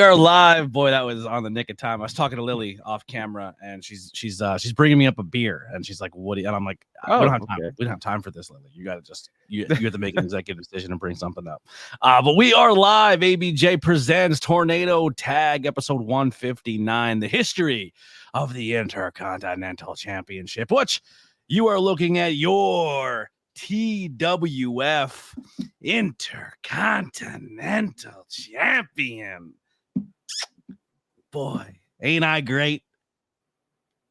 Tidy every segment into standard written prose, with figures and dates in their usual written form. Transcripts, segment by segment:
We are live, boy. That was on the nick of time. I was talking to Lily off camera, and she's bringing me up a beer, and she's like, "What?" And I'm like, "We don't have time. Okay. We don't have time for this, Lily. You got to just you have to make an executive decision and bring something up." But we are live. ABJ presents Tornado Tag, episode 159, the history of the Intercontinental Championship, which you are looking at your TWF Intercontinental Champion. Boy, ain't I great?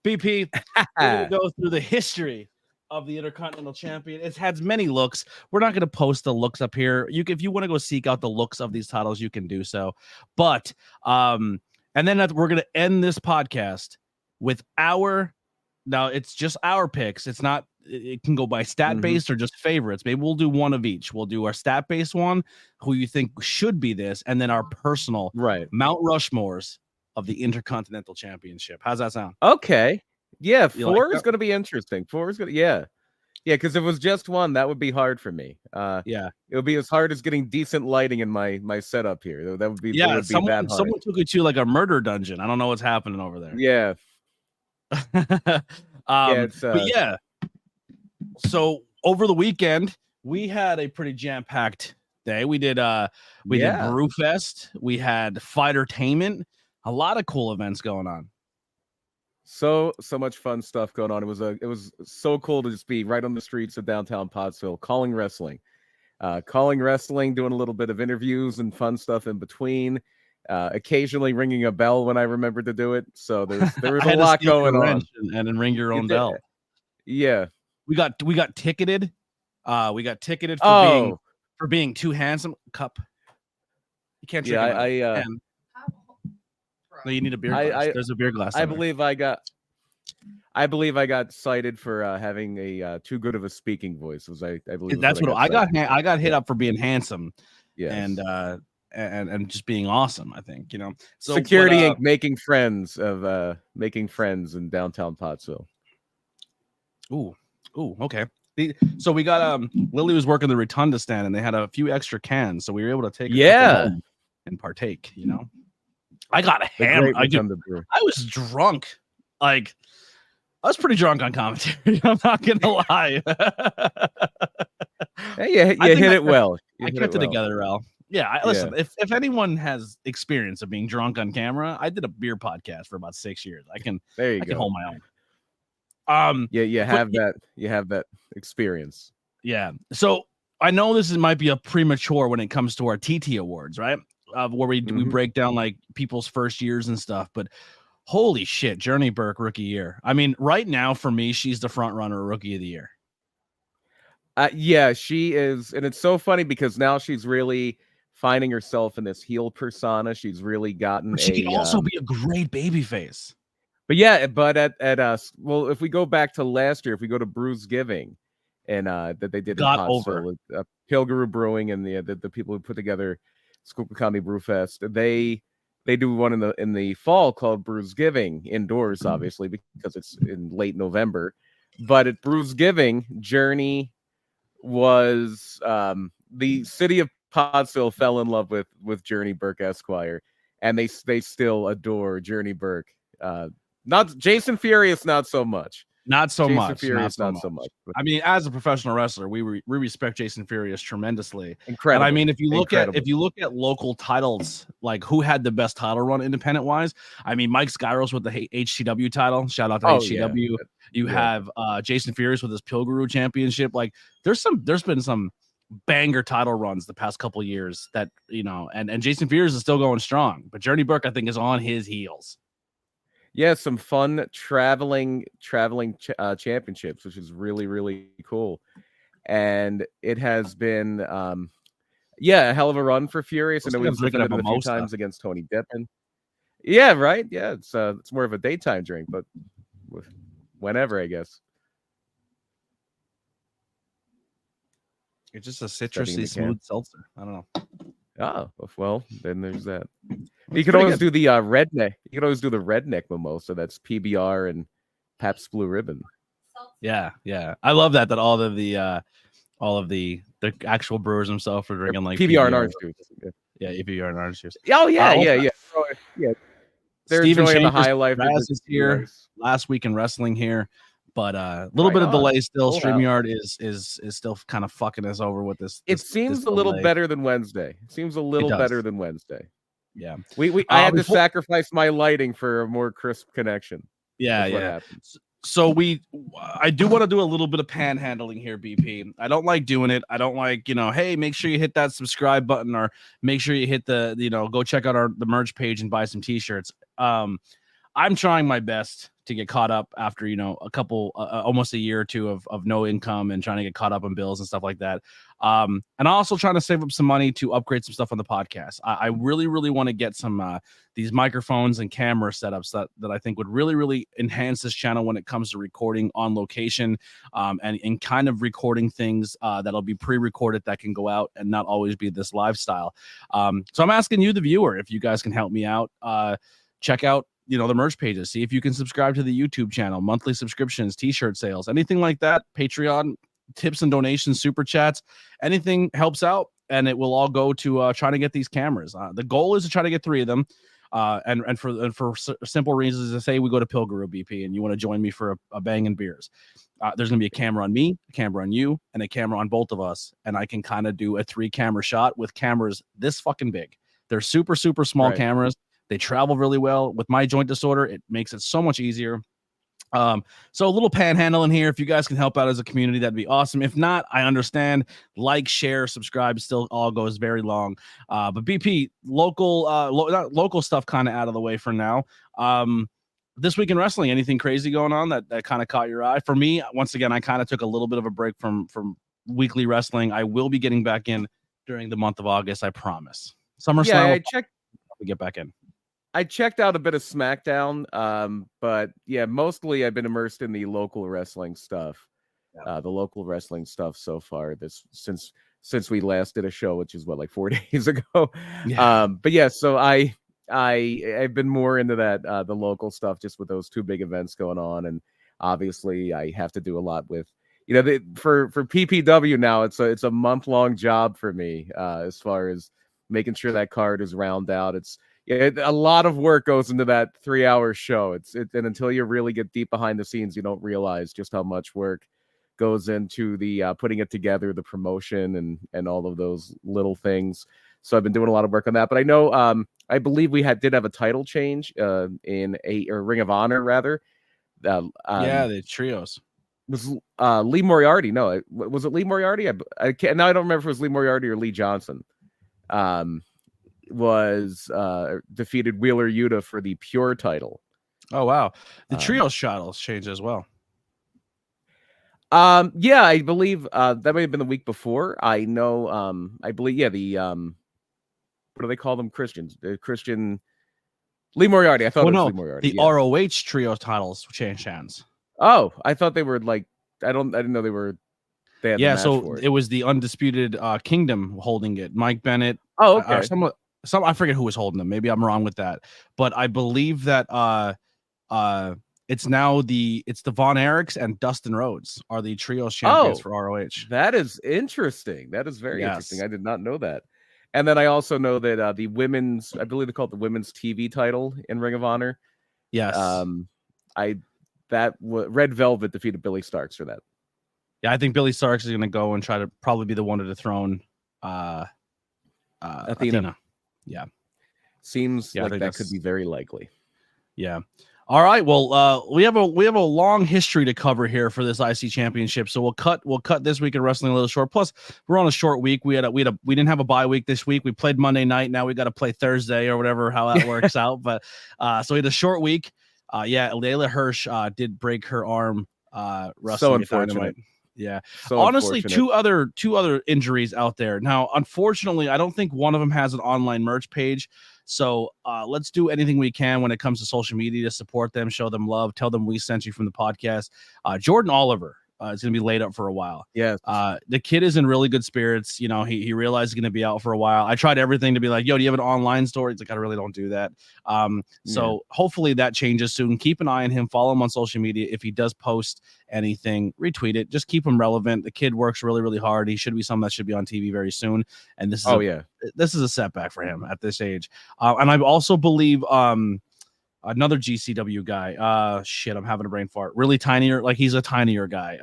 BP, we're going to go through the history of the Intercontinental Champion. It has many looks. We're not going to post the looks up here. If you want to go seek out the looks of these titles, you can do so. But, and then we're going to end this podcast with now it's just our picks. It's not, it can go by stat based or just favorites. Maybe we'll do one of each. We'll do our stat based one, who you think should be this, and then our personal Mount Rushmores of the Intercontinental Championship. How's that sound? Okay. Yeah, four is going to be interesting. Yeah, because if it was just one, that would be hard for me. It would be as hard as getting decent lighting in my setup here. That would be someone took it to like a murder dungeon. I don't know what's happening over there. Yeah. So over the weekend, we had a pretty jam-packed day. We did Brewfest, we had Fightertainment, a lot of cool events going on. So much fun stuff going on. It was so cool to just be right on the streets of downtown Pottsville, calling wrestling, doing a little bit of interviews and fun stuff in between. Occasionally ringing a bell when I remembered to do it. So there was a lot going on. And then ring your own bell. Yeah. We got ticketed. We got ticketed for being too handsome. Cup. You can't drink it. No, you need a beer glass. There's a beer glass. I believe I got cited for having a too good of a speaking voice. I believe that's what I got. I got hit up for being handsome. Yes. And just being awesome, I think, So Security Inc. making friends in downtown Pottsville. Ooh, okay. So we got Lily was working the Rotunda stand, and they had a few extra cans, so we were able to take and partake. I got hammered. I was drunk. Like, I was pretty drunk on commentary. I'm not gonna lie. Hey, you hit it well. I kept it together, Al. Yeah, listen, if anyone has experience of being drunk on camera, I did a beer podcast for about 6 years. I can hold my own. You have that experience. Yeah. So I know this might be a premature when it comes to our TT awards, right? Where we break down like people's first years and stuff, but holy shit, Journey Burke rookie year. I mean, right now for me, she's the front runner rookie of the year. Yeah, she is, and it's so funny because now she's really finding herself in this heel persona. She's really gotten. But she can also be a great babyface. But yeah, but at us, well, if we go back to last year, if we go to Brews Giving, and that they did got over Pilgrim Brewing and the people who put together Schuylkill County Brewfest, they do one in the fall called Brews Giving indoors, obviously because it's in late November. But at Brews Giving, Journey was the city of Pottsville fell in love with Journey Burke Esquire, and they still adore Journey Burke. Not Jason Furious, not so much. Not so much. I mean, as a professional wrestler, we respect Jason Furious tremendously. Incredible. And I mean, if you look at local titles, like who had the best title run independent wise, I mean, Mike Skyros with the HTW title. Shout out to HTW. Yeah. You have Jason Furious with his Pilgrim Championship. Like, there's been some banger title runs the past couple years that and Jason Furious is still going strong, but Journey Burke I think is on his heels. Yeah, some fun traveling championships, which is really, really cool. And it has been a hell of a run for Furious. And we've drinking it a few times against Tony Deppen. Yeah, right. Yeah, it's more of a daytime drink, but whenever, I guess. It's just a citrusy smooth seltzer. I don't know. Oh, well, then there's that. You could always do the redneck. You could always do the redneck mimosa. That's PBR and Pabst Blue Ribbon. Yeah. I love that all of the actual brewers themselves are drinking like PBR and orange juice. Yeah, ABJ Links cheers. Oh yeah, yeah. They're Steven enjoying the Chambers high life. is here. Last week in wrestling here, but a little Right bit of on. delay still. Full StreamYard is still kind of fucking us over with this. It seems a little better than Wednesday. It seems a little better than Wednesday. Yeah. I had to sacrifice my lighting for a more crisp connection. Yeah, That's yeah. what happened. So I do want to do a little bit of panhandling here, BP. I don't like doing it. I don't like, hey, make sure you hit that subscribe button, or make sure you hit the, go check out the merch page and buy some t-shirts. I'm trying my best to get caught up after, a couple, almost a year or two of no income, and trying to get caught up on bills and stuff like that. And also trying to save up some money to upgrade some stuff on the podcast. I really, really want to get some, these microphones and camera setups that I think would really, really enhance this channel when it comes to recording on location, and kind of recording things, that'll be pre-recorded that can go out and not always be this lifestyle. So I'm asking you, the viewer, if you guys can help me out, check out, the merch pages. See if you can subscribe to the YouTube channel, monthly subscriptions, t-shirt sales, anything like that. Patreon, tips and donations, super chats, anything helps out, and it will all go to trying to get these cameras. The goal is to try to get 3 of them. And for simple reasons, to say we go to Pilgrim BP and you want to join me for a bang and beers. There's gonna be a camera on me, a camera on you, and a camera on both of us, and I can kind of do a 3-camera shot with cameras this fucking big. They're super, super small cameras. They travel really well. With my joint disorder, it makes it so much easier. So a little panhandling here. If you guys can help out as a community, that'd be awesome. If not, I understand. Like, share, subscribe, still all goes very long. But BP, local stuff kind of out of the way for now. This week in wrestling, anything crazy going on that kind of caught your eye? For me, once again, I kind of took a little bit of a break from weekly wrestling. I will be getting back in during the month of August, I promise. SummerSlam. Yeah, I checked. Get back in. I checked out a bit of SmackDown, but yeah, mostly I've been immersed in the local wrestling stuff. The local wrestling stuff so far since we last did a show, which is like 4 days ago. Yeah. But yeah, so I've been more into that the local stuff, just with those 2 big events going on, and obviously I have to do a lot with for PPW now. It's a month-long job for me as far as making sure that card is round out. A lot of work goes into that 3-hour show. And until you really get deep behind the scenes, you don't realize just how much work goes into the putting it together, the promotion, and all of those little things. So I've been doing a lot of work on that. But I know, I believe we did have a title change in Ring of Honor, rather. The trios. Was Lee Moriarty? No, was it Lee Moriarty? I can't. Now I don't remember if it was Lee Moriarty or Lee Johnson. Was defeated Wheeler Yuta for the Pure title. Oh wow, the trio titles changed as well. Yeah, I believe that may have been the week before. I know. I believe the what do they call them? Christians. Christian Lee Moriarty. I thought it was Lee Moriarty. The ROH trio titles changed hands. Oh, I thought they were like. I didn't know they were. They had so it was the Undisputed Kingdom holding it. Mike Bennett. Oh, okay. Some I forget who was holding them. Maybe I'm wrong with that, but I believe that it's now the Von Erichs and Dustin Rhodes are the trios champions for ROH. That is interesting. That is very interesting. I did not know that. And then I also know that the women's, I believe they call it the women's TV title in Ring of Honor. Yes. Red Velvet defeated Billy Starks for that. Yeah, I think Billy Starks is going to go and try to probably be the one to dethrone Athena. Yeah. Seems like that could be very likely. Yeah. All right. Well, we have a long history to cover here for this IC championship. So we'll cut this week in wrestling a little short. Plus, we're on a short week. We didn't have a bye week this week. We played Monday night. Now we got to play Thursday or whatever, how that works out. But so we had a short week. Layla Hirsch did break her arm wrestling. So unfortunate. Yeah. So honestly, two other injuries out there. Now, unfortunately, I don't think one of them has an online merch page. So let's do anything we can when it comes to social media to support them, show them love, tell them we sent you from the podcast. Jordan Oliver It's going to be laid up for a while. Yes. The kid is in really good spirits. You know, he realized he's going to be out for a while. I tried everything to be like, yo, do you have an online store? He's like, I really don't do that. So hopefully that changes soon. Keep an eye on him. Follow him on social media. If he does post anything, retweet it. Just keep him relevant. The kid works really, really hard. He should be someone that should be on TV very soon. And this is this is a setback for him at this age. And I also believe another GCW guy. Shit, I'm having a brain fart. Really tinier, like he's a tinier guy.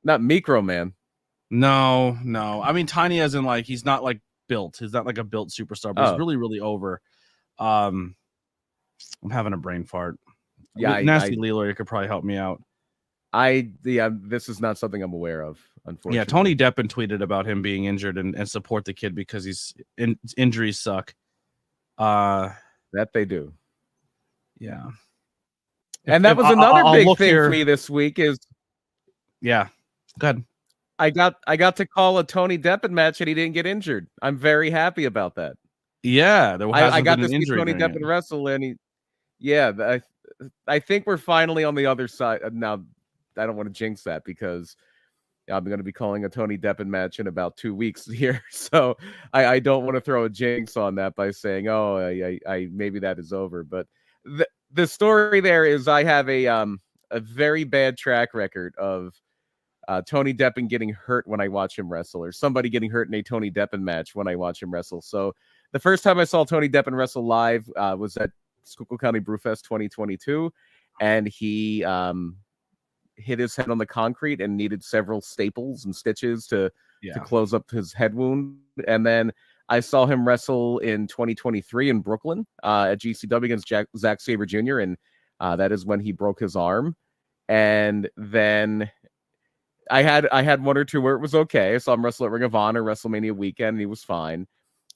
Not Micro Man. No. I mean tiny as in like he's not like built. He's not like a built superstar, but he's really, really over. I'm having a brain fart. Yeah, Nasty Leroy could probably help me out. This is not something I'm aware of, unfortunately. Yeah, Tony Deppen tweeted about him being injured and support the kid because he's injuries suck. That they do. Yeah. And that was another big thing for me this week is go ahead. I got to call a Tony Deppen match and he didn't get injured. I'm very happy about that. Yeah, I got to see Tony Deppen wrestle and I think we're finally on the other side. Now, I don't want to jinx that because I'm going to be calling a Tony Deppen match in about 2 weeks here. So I don't want to throw a jinx on that by saying, oh, I maybe that is over. But the story there is I have a very bad track record of Tony Deppen getting hurt when I watch him wrestle, or somebody getting hurt in a Tony Deppen match when I watch him wrestle. So the first time I saw Tony Deppen wrestle live was at Schuylkill County Brewfest 2022, and he hit his head on the concrete and needed several staples and stitches to close up his head wound. And then I saw him wrestle in 2023 in Brooklyn at GCW against Zack Sabre Jr., and that is when he broke his arm. And then I had one or two where it was okay. I saw him wrestle at Ring of Honor, WrestleMania weekend, and he was fine.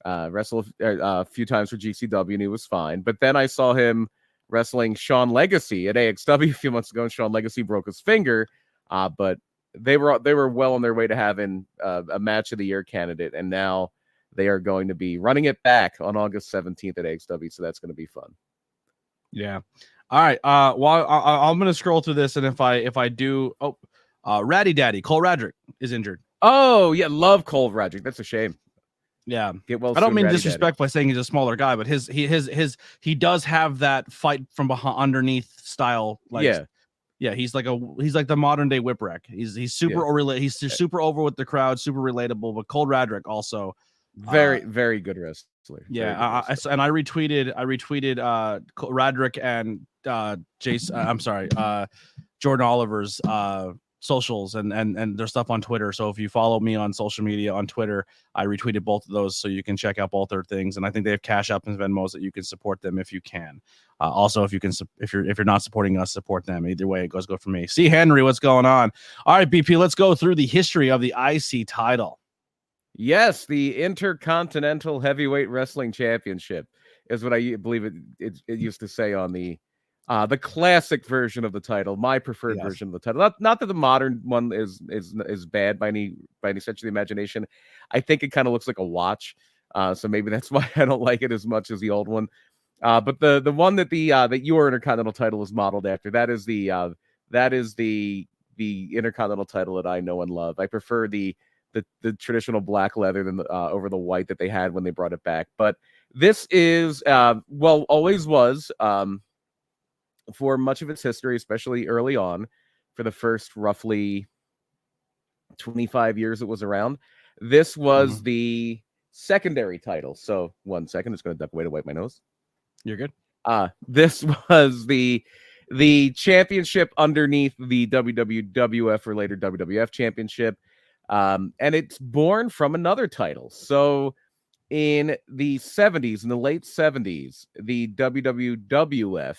Wrestled a few times for GCW, and he was fine. But then I saw him wrestling Sean Legacy at AXW a few months ago, and Sean Legacy broke his finger. But they were well on their way to having a match of the year candidate, and now they are going to be running it back on August 17th at AXW, so that's going to be fun. Yeah. All right. Well, I'm going to scroll through this, and if I do, Ratty Daddy Cole Radrick is injured. Oh yeah, love Cole Radrick. That's a shame. Yeah, get well. I don't mean disrespect by saying he's a smaller guy, but he does have that fight from behind underneath style. Like, yeah, he's like the modern day Whipwreck. He's super he's super over with the crowd, super relatable. But Cole Radrick also very good wrestler. Yeah, and I retweeted Radrick and Jordan Oliver's socials and their stuff on Twitter. So if you follow me on social media on Twitter, I retweeted both of those so you can check out both their things. And I think they have Cash App and Venmos that you can support them if you can. Also, if you're not supporting us, support them. Either way, it goes good for me. See, Henry, what's going on? All right, BP, let's go through the history of the IC title. Yes, the Intercontinental Heavyweight Wrestling Championship is what I believe it used to say on the classic version of the title, my preferred version of the title. Not that the modern one is bad by any stretch of the imagination. I think it kind of looks like a watch, so maybe that's why I don't like it as much as the old one. But the one that that your Intercontinental title is modeled after, that is the Intercontinental title that I know and love. I prefer the traditional black leather than over the white that they had when they brought it back. But this is always was. For much of its history, especially early on, for the first roughly 25 years it was around, this was the secondary title. So 1 second, just going to duck away to wipe my nose. You're good. This was the championship underneath the WWF or later WWF championship. And it's born from another title. So in the 70s, in the late 70s, the WWF,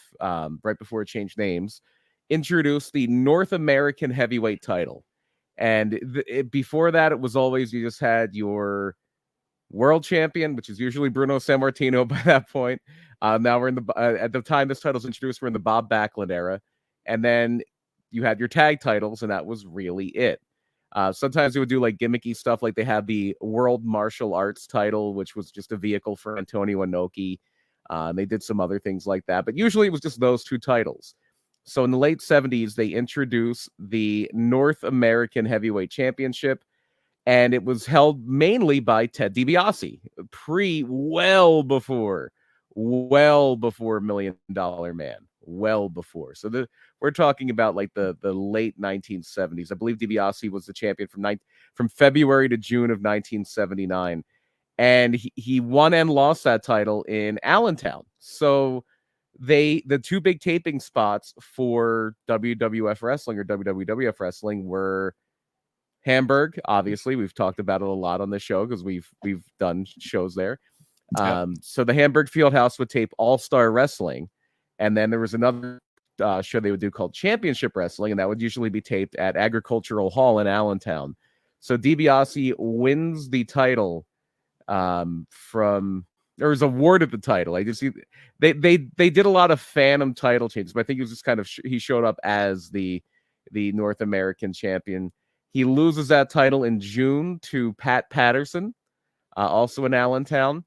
right before it changed names, introduced the North American heavyweight title. And before that, it was always, you just had your world champion, which is usually Bruno Sammartino by that point. Now we're in at the time this title's introduced, we're in the Bob Backlund era. And then you had your tag titles, and that was really it. Sometimes they would do like gimmicky stuff, like they had the World Martial Arts title, which was just a vehicle for Antonio Inoki. They did some other things like that, but usually it was just those two titles. So in the late 70s, they introduced the North American Heavyweight Championship, and it was held mainly by Ted DiBiase, well before $1 Million Man, well before. So we're talking about like the late 1970s. I believe DiBiase was the champion from February to June of 1979, and he won and lost that title in Allentown. So the two big taping spots for WWF wrestling or WWF wrestling were Hamburg. Obviously, we've talked about it a lot on the show because we've done shows there. So the Hamburg Fieldhouse would tape All-Star Wrestling, and then there was another show they would do called Championship Wrestling, and that would usually be taped at Agricultural Hall in Allentown. So DiBiase wins the title or was awarded the title. I just see they did a lot of phantom title changes, but I think it was just kind of he showed up as the North American champion. He loses that title in June to Pat Patterson, also in Allentown.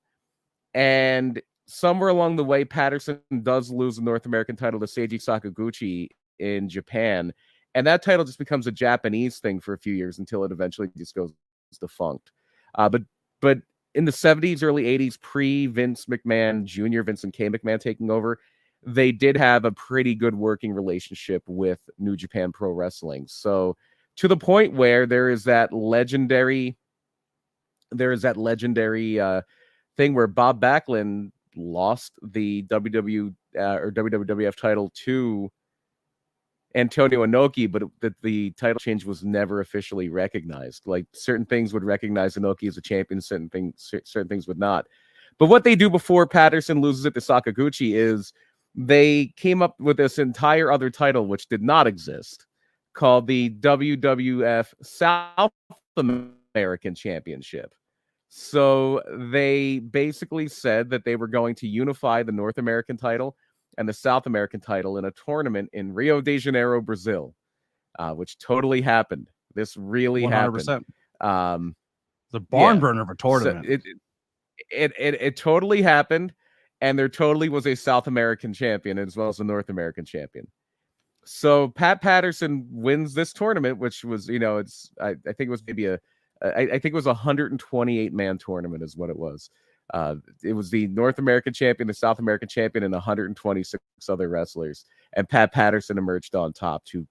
And somewhere along the way, Patterson does lose the North American title to Seiji Sakaguchi in Japan. And that title just becomes a Japanese thing for a few years until it eventually just goes defunct. But in the 70s, early 80s, pre-Vince McMahon Jr., Vincent K. McMahon taking over, they did have a pretty good working relationship with New Japan Pro Wrestling. So to the point where there is that legendary thing where Bob Backlund lost the WWF title to Antonio Inoki, but the title change was never officially recognized. Like certain things would recognize Inoki as a champion, certain things would not. But what they do before Patterson loses it to Sakaguchi is they came up with this entire other title which did not exist, called the WWF South American Championship. So they basically said that they were going to unify the North American title and the South American title in a tournament in Rio de Janeiro, Brazil, which totally happened. This really 100%. Happened. The barn burner of a tournament. So it totally happened, and there totally was a South American champion as well as a North American champion. So Pat Patterson wins this tournament, which was, I think it was maybe I think it was a 128-man tournament is what it was. It was the North American champion, the South American champion, and 126 other wrestlers. And Pat Patterson emerged on top to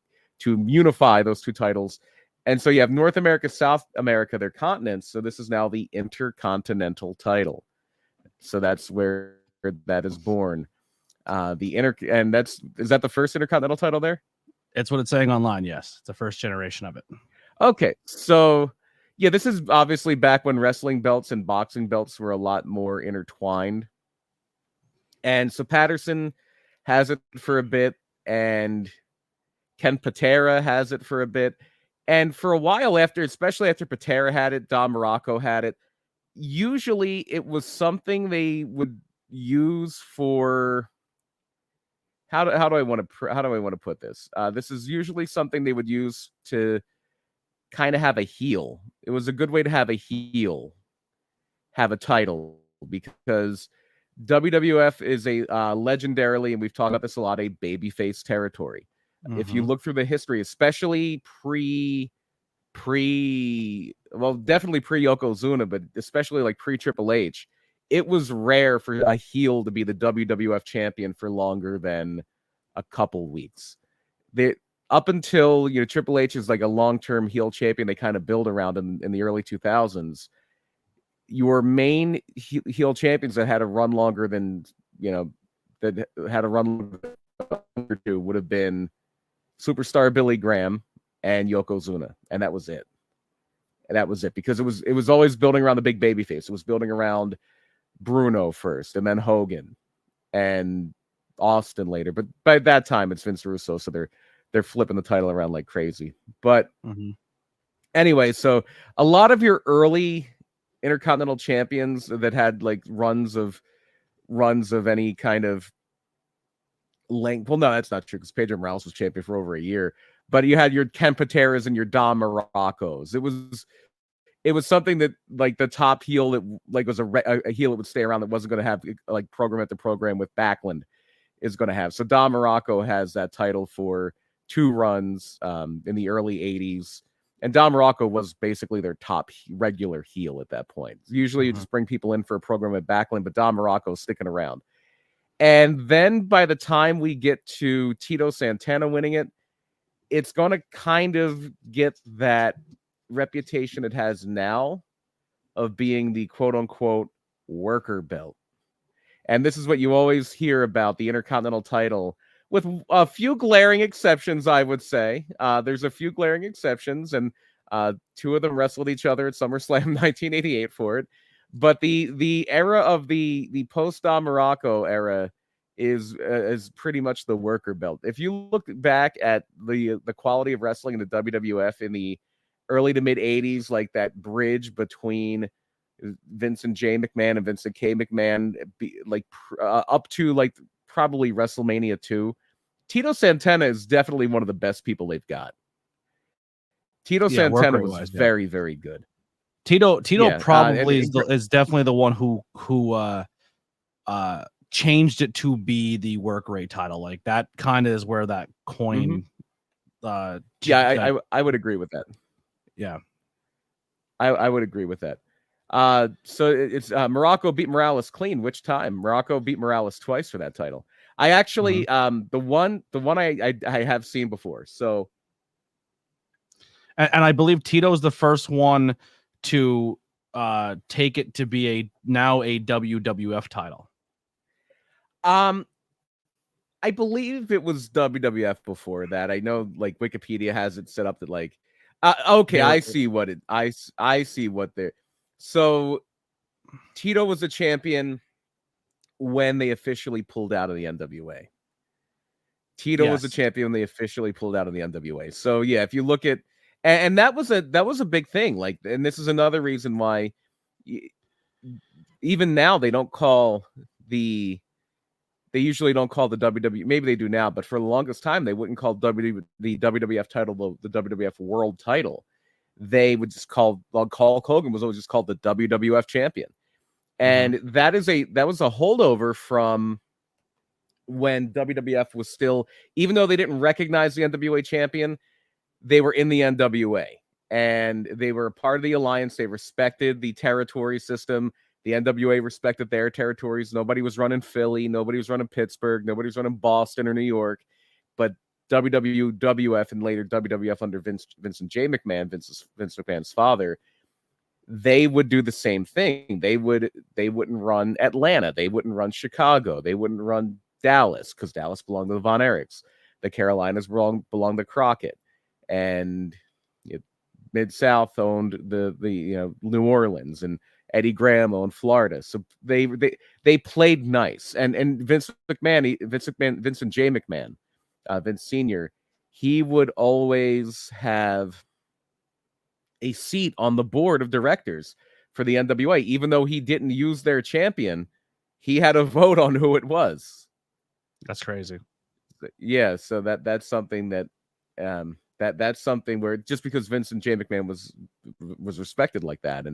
unify those two titles. And so you have North America, South America, their continents. So this is now the Intercontinental title. So that's where that is born. Is that the first Intercontinental title there? It's what it's saying online. Yes, it's the first generation of it. Okay, so yeah, this is obviously back when wrestling belts and boxing belts were a lot more intertwined. And so Patterson has it for a bit, and Ken Patera has it for a bit. And for a while especially after Patera had it, Don Morocco had it. Usually it was something they would use for how do I want to put this? This is usually something they would use to kind of have a heel. It was a good way to have a heel have a title, because WWF is a legendarily, and we've talked about this a lot, a babyface territory. Mm-hmm. If you look through the history, especially definitely pre Yokozuna, but especially like pre Triple H, it was rare for a heel to be the WWF champion for longer than a couple weeks. Up until Triple H is like a long-term heel champion, they kind of build around in the early 2000s. Your main heel champions that had a run longer than that had a run or two would have been Superstar Billy Graham and Yokozuna, and that was it. Because it was always building around the big baby face. It was building around Bruno first, and then Hogan, and Austin later. But by that time, it's Vince Russo, so they're flipping the title around like crazy. But anyway, so a lot of your early Intercontinental champions that had like runs of any kind of length. Well, no, that's not true, because Pedro Morales was champion for over a year. But you had your Ken Pateras and your Don Moroccos. It was something that like the top heel that like was a heel that would stay around, that wasn't going to have like program after program with Backlund. is going to have. So Don Morocco has that title for 2 runs in the early 80s. And Don Morocco was basically their top regular heel at that point. Usually you just bring people in for a program at Backlund, but Don Morocco's sticking around. And then by the time we get to Tito Santana winning it, it's going to kind of get that reputation it has now of being the quote-unquote worker belt. And this is what you always hear about the Intercontinental title, with a few glaring exceptions, I would say. There's a few glaring exceptions, and 2 of them wrestled each other at SummerSlam 1988 for it. But the era of the post-Don Morocco era is pretty much the worker belt. If you look back at the quality of wrestling in the WWF in the early to mid 80s, like that bridge between Vincent J. McMahon and Vincent K. McMahon, up to like probably WrestleMania 2, Tito Santana is definitely one of the best people they've got. Tito Santana was very, very good. Tito probably is definitely the one who changed it to be the work rate title. Like that kind of is where that coin. I would agree with that. Yeah, I would agree with that. So it's Morocco beat Morales clean. Which time? Morocco beat Morales twice for that title. I actually the one I have seen before. So and I believe Tito's the first one to take it to be now a WWF title. I believe it was WWF before that. I know like Wikipedia has it set up that like okay, I see what it I see what they're. So Tito was a champion when they officially pulled out of the NWA. Tito was a champion when they officially pulled out of the NWA. So yeah, if you look at and that was a big thing. Like, and this is another reason why even now they usually don't call the WWE. Maybe they do now, but for the longest time they wouldn't call the WWF title the WWF World Title. They would just call Hulk Hogan was always just called the WWF Champion, and that was a holdover from when WWF was still, even though they didn't recognize the NWA champion, they were in the NWA and they were a part of the alliance. They respected the territory system. The NWA respected their territories. Nobody was running Philly. Nobody was running Pittsburgh. Nobody was running Boston or New York. But WWF and later WWF under Vincent J. McMahon, Vince McMahon's father, they would do the same thing. They wouldn't run Atlanta. They wouldn't run Chicago. They wouldn't run Dallas because Dallas belonged to the Von Erichs. The Carolinas belonged to Crockett, and Mid-South owned the New Orleans, and Eddie Graham owned Florida. So they played nice. And Vincent J. McMahon, Vince Sr., he would always have a seat on the board of directors for the NWA. Even though he didn't use their champion, he had a vote on who it was. That's crazy. Yeah, so that's something that that's something where just because Vincent J. McMahon was respected like that,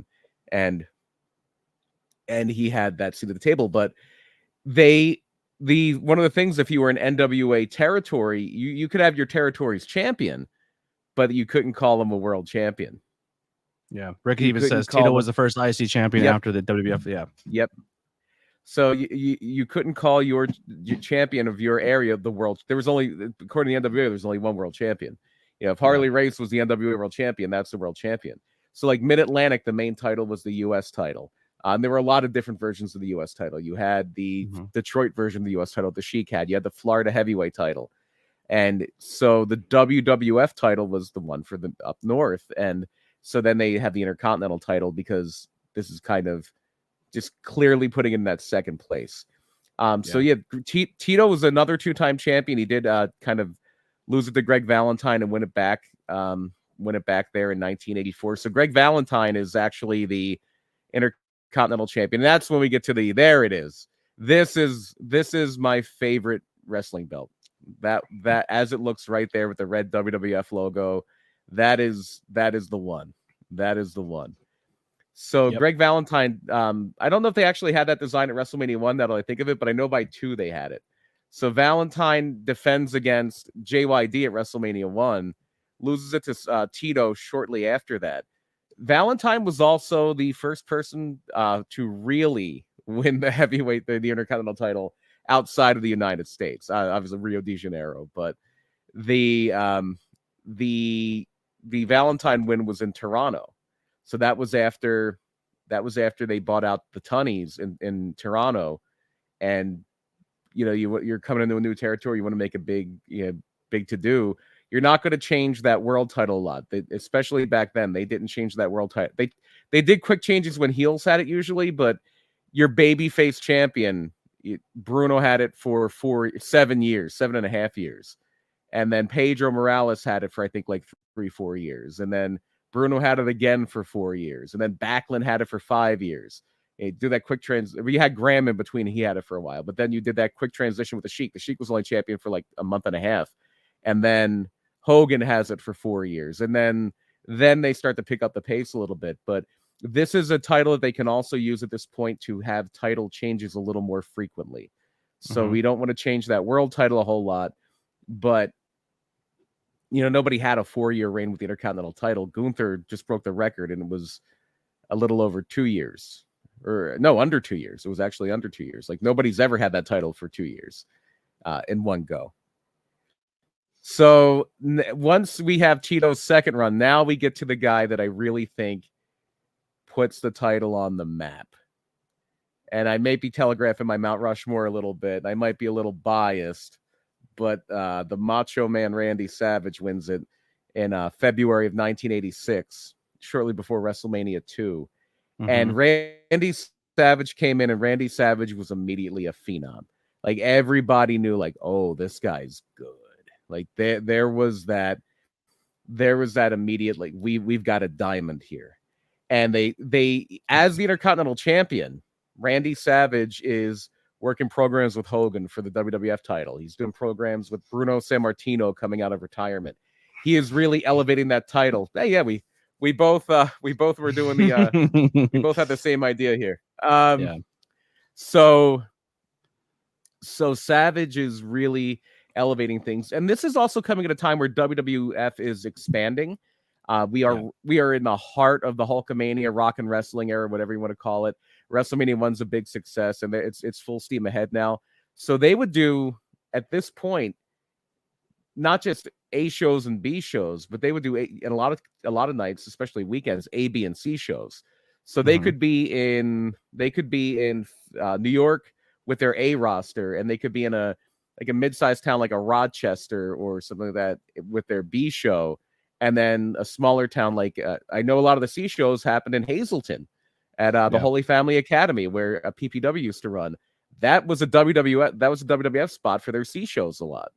and he had that seat at the table, but one of the things, if you were an NWA territory, you could have your territory's champion, but you couldn't call him a world champion. Yeah, Ricky even says Tito was the first IC champion after the WWF. Yeah. Yep. So you couldn't call your champion of your area the world. There was only, according to the NWA, there's only one world champion. If Harley Race was the NWA world champion, that's the world champion. So like Mid-Atlantic, the main title was the U.S. title. There were a lot of different versions of the U.S. title. You had the Detroit version of the U.S. title, the Sheik had. You had the Florida heavyweight title. And so the WWF title was the one for the up north. And so then they have the Intercontinental title because this is kind of just clearly putting in that second place. So Tito was another 2-time champion. He did kind of lose it to Greg Valentine and win it back there in 1984. So Greg Valentine is actually the Intercontinental champion. And that's when we get to there it is. This is my favorite wrestling belt. That as it looks right there with the red WWF logo, that is the one. That is the one. So Greg Valentine, I don't know if they actually had that design at WrestleMania 1, that I think of it, but I know by 2 they had it. So Valentine defends against JYD at WrestleMania 1, loses it to Tito shortly after that. Valentine was also the first person to really win the heavyweight, the Intercontinental title outside of the United States. Obviously Rio de Janeiro, but the Valentine win was in Toronto. So that was after they bought out the Tunnies in Toronto, and you're coming into a new territory. You want to make a big to do. You're not going to change that world title a lot. Especially back then, they didn't change that world title. They did quick changes when heels had it usually, but your babyface champion, Bruno had it for 7.5 years. And then Pedro Morales had it for, I think, like 3-4 years. And then Bruno had it again for 4 years. And then Backlund had it for 5 years. You do that quick you had Graham in between. He had it for a while. But then you did that quick transition with the Sheik. The Sheik was only champion for like a month and a half. And then Hogan has it for 4 years. And then they start to pick up the pace a little bit. But this is a title that they can also use at this point to have title changes a little more frequently. So we don't want to change that world title a whole lot. But nobody had a 4-year reign with the Intercontinental title. Gunther just broke the record, and it was a little over 2 years. Or no, under 2 years. It was actually under 2 years. Like nobody's ever had that title for 2 years in one go. So once we have Tito's second run, now we get to the guy that I really think puts the title on the map. And I may be telegraphing my Mount Rushmore a little bit. I might be a little biased, but the Macho Man Randy Savage wins it in February of 1986, shortly before WrestleMania 2. And Randy Savage came in, and Randy Savage was immediately a phenom. Like everybody knew, like, oh, this guy's good. Like there was that immediate, like we've got a diamond here. And they as the Intercontinental Champion, Randy Savage is working programs with Hogan for the WWF title. He's doing programs with Bruno Sammartino coming out of retirement. He is really elevating that title. Hey, yeah, we both were doing the we both had the same idea here. So Savage is really elevating things, and this is also coming at a time where WWF is expanding. We are in the heart of the Hulkamania rock and wrestling era, whatever you want to call it. WrestleMania 1's a big success, and it's full steam ahead now. So they would do at this point not just A shows and B shows, but they would do in a lot of nights, especially weekends, A, B, and C shows. So they could be in New York with their A roster, and they could be in a mid-sized town like a Rochester or something like that with their B show, and then a smaller town like I know a lot of the C shows happened in Hazleton at the Holy Family Academy, where a PPW used to run. That was a WWF spot for their C shows a lot.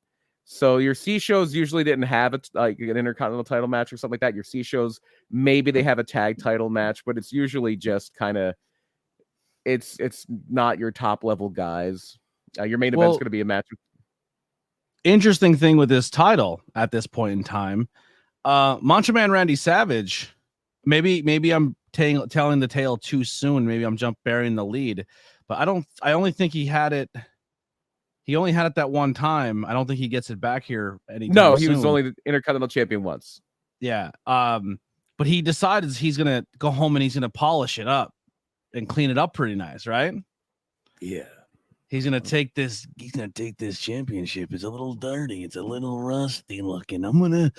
So your C shows usually didn't have like an Intercontinental title match or something like that. Your C shows, maybe they have a tag title match, but it's usually just kind of it's not your top level guys. Your main event's going to be a match. Interesting thing with this title at this point in time, Macho Man Randy Savage. Maybe I'm telling the tale too soon. Maybe I'm burying the lead, but I only think he had it. He only had it that one time. I don't think he gets it back here anytime soon. He was only the Intercontinental Champion once. Yeah. But he decides he's gonna go home and he's gonna polish it up and clean it up pretty nice, right? Yeah. He's gonna take this championship. It's a little dirty. It's a little rusty looking. I'm gonna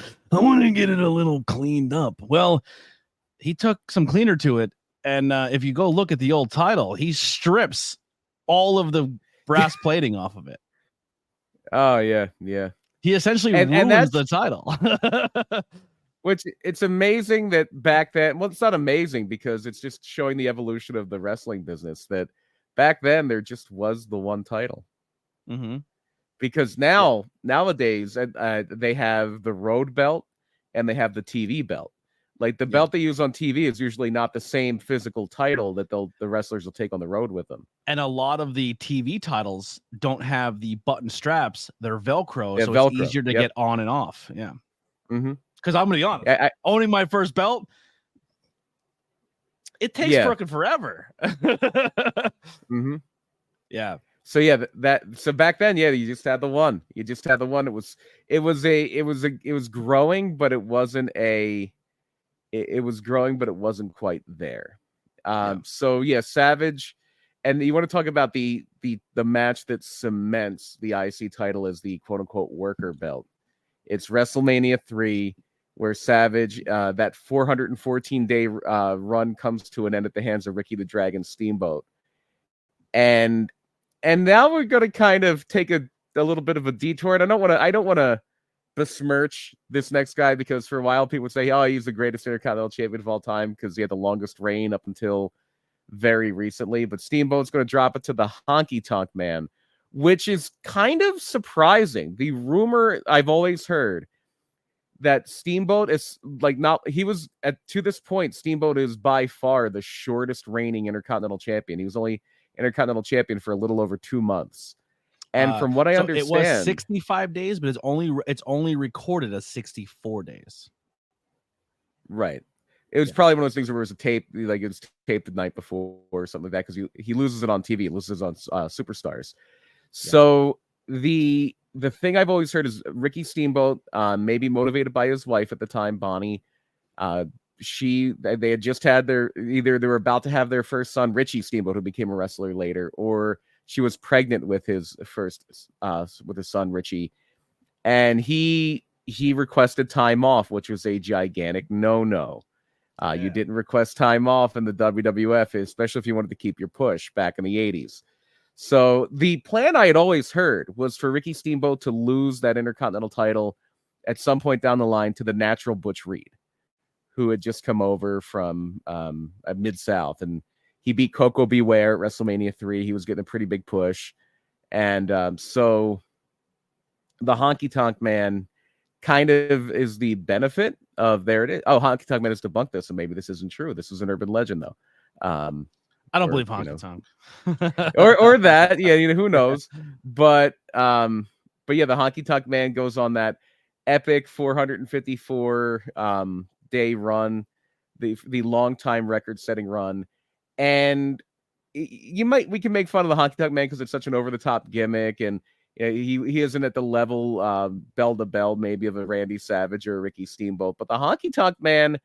get it a little cleaned up. Well, he took some cleaner to it, and if you go look at the old title, he strips all of the brass plating off of it. Oh yeah. He essentially ruins the title. Which it's amazing that back then. Well, it's not amazing because it's just showing the evolution of the wrestling business. That back then there just was the one title. Because nowadays they have the road belt and they have the TV belt. Like the belt they use on TV is usually not the same physical title that the wrestlers will take on the road with them. And a lot of the TV titles don't have the button straps; they're Velcro, so it's easier to get on and off. Yeah. Because I'm gonna be honest, owning my first belt, it takes freaking forever. Yeah. So yeah, so back then, yeah, you just had the one. You just had the one. It was growing, but it wasn't a. It was growing, but it wasn't quite there. So yeah, Savage, and you want to talk about the match that cements the IC title as the quote unquote worker belt. It's WrestleMania 3, where Savage, that 414-day run comes to an end at the hands of Ricky the Dragon Steamboat, and now we're going to kind of take a little bit of a detour. And I don't want to besmirch this next guy, because for a while people would say, oh, he's the greatest Intercontinental champion of all time because he had the longest reign up until very recently. But Steamboat's going to drop it to the Honky Tonk Man, which is kind of surprising. The rumor I've always heard that Steamboat is to this point, Steamboat is by far the shortest reigning Intercontinental champion. He was only Intercontinental champion for a little over 2 months. And from what I understand, it was 65 days, but it's only recorded as 64 days. Right. It was probably one of those things where it was a tape, like it was taped the night before or something like that, because he loses it on TV, he loses it on Superstars. So the thing I've always heard is Ricky Steamboat, maybe motivated by his wife at the time, Bonnie. They had just had either they were about to have their first son, Richie Steamboat, who became a wrestler later, or she was pregnant with his son Richie, and he requested time off, which was a gigantic no. You didn't request time off in the WWF, especially if you wanted to keep your push back in the 80s. So the plan I had always heard was for Ricky Steamboat to lose that Intercontinental title at some point down the line to the natural Butch Reed, who had just come over from Mid-South, and he beat Coco Beware at WrestleMania 3. He was getting a pretty big push. And so the Honky Tonk Man kind of is the benefit of, there it is. Oh, Honky Tonk Man has debunked this, and maybe this isn't true. This is an urban legend, though. I don't believe Honky Tonk. or that. Yeah, who knows? But yeah, the Honky Tonk Man goes on that epic 454 day run, the long time record setting run. And we can make fun of the Honky Tonk Man because it's such an over the top gimmick, and he isn't at the level bell to bell maybe of a Randy Savage or a Ricky Steamboat. But the Honky Tonk Man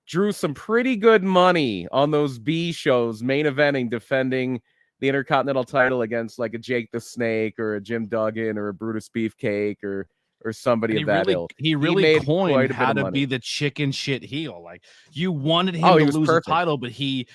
drew some pretty good money on those B shows, main eventing, defending the Intercontinental title against like a Jake the Snake or a Jim Duggan or a Brutus Beefcake or somebody of that ilk. He really coined how to be the chicken shit heel. Like, you wanted him to lose the title, but he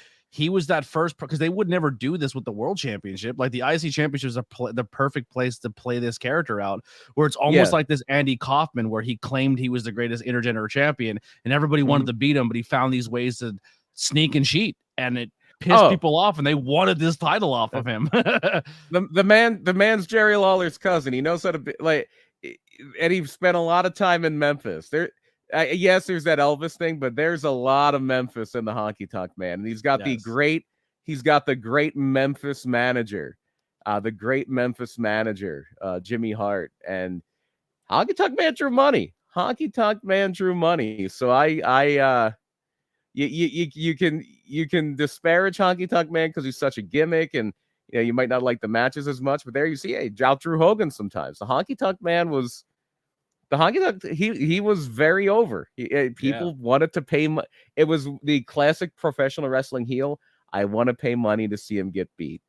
was that first, because they would never do this with the World Championship. Like, the IC Championship is the perfect place to play this character out, where it's almost like this Andy Kaufman, where he claimed he was the greatest intergender champion and everybody wanted to beat him, but he found these ways to sneak and cheat, and it pissed people off, and they wanted this title off of him. the man's Jerry Lawler's cousin. He knows how to be like, and he spent a lot of time in Memphis. Yes, there's that Elvis thing, but there's a lot of Memphis in the Honky Tonk Man. And he's got the great Memphis manager, Jimmy Hart. And Honky Tonk Man drew money. So you can disparage Honky Tonk Man because he's such a gimmick, and you might not like the matches as much, but there you see, outdrew Hogan sometimes. The Honky Tonk Man was he was very over. People wanted to pay. It was the classic professional wrestling heel. I want to pay money to see him get beat.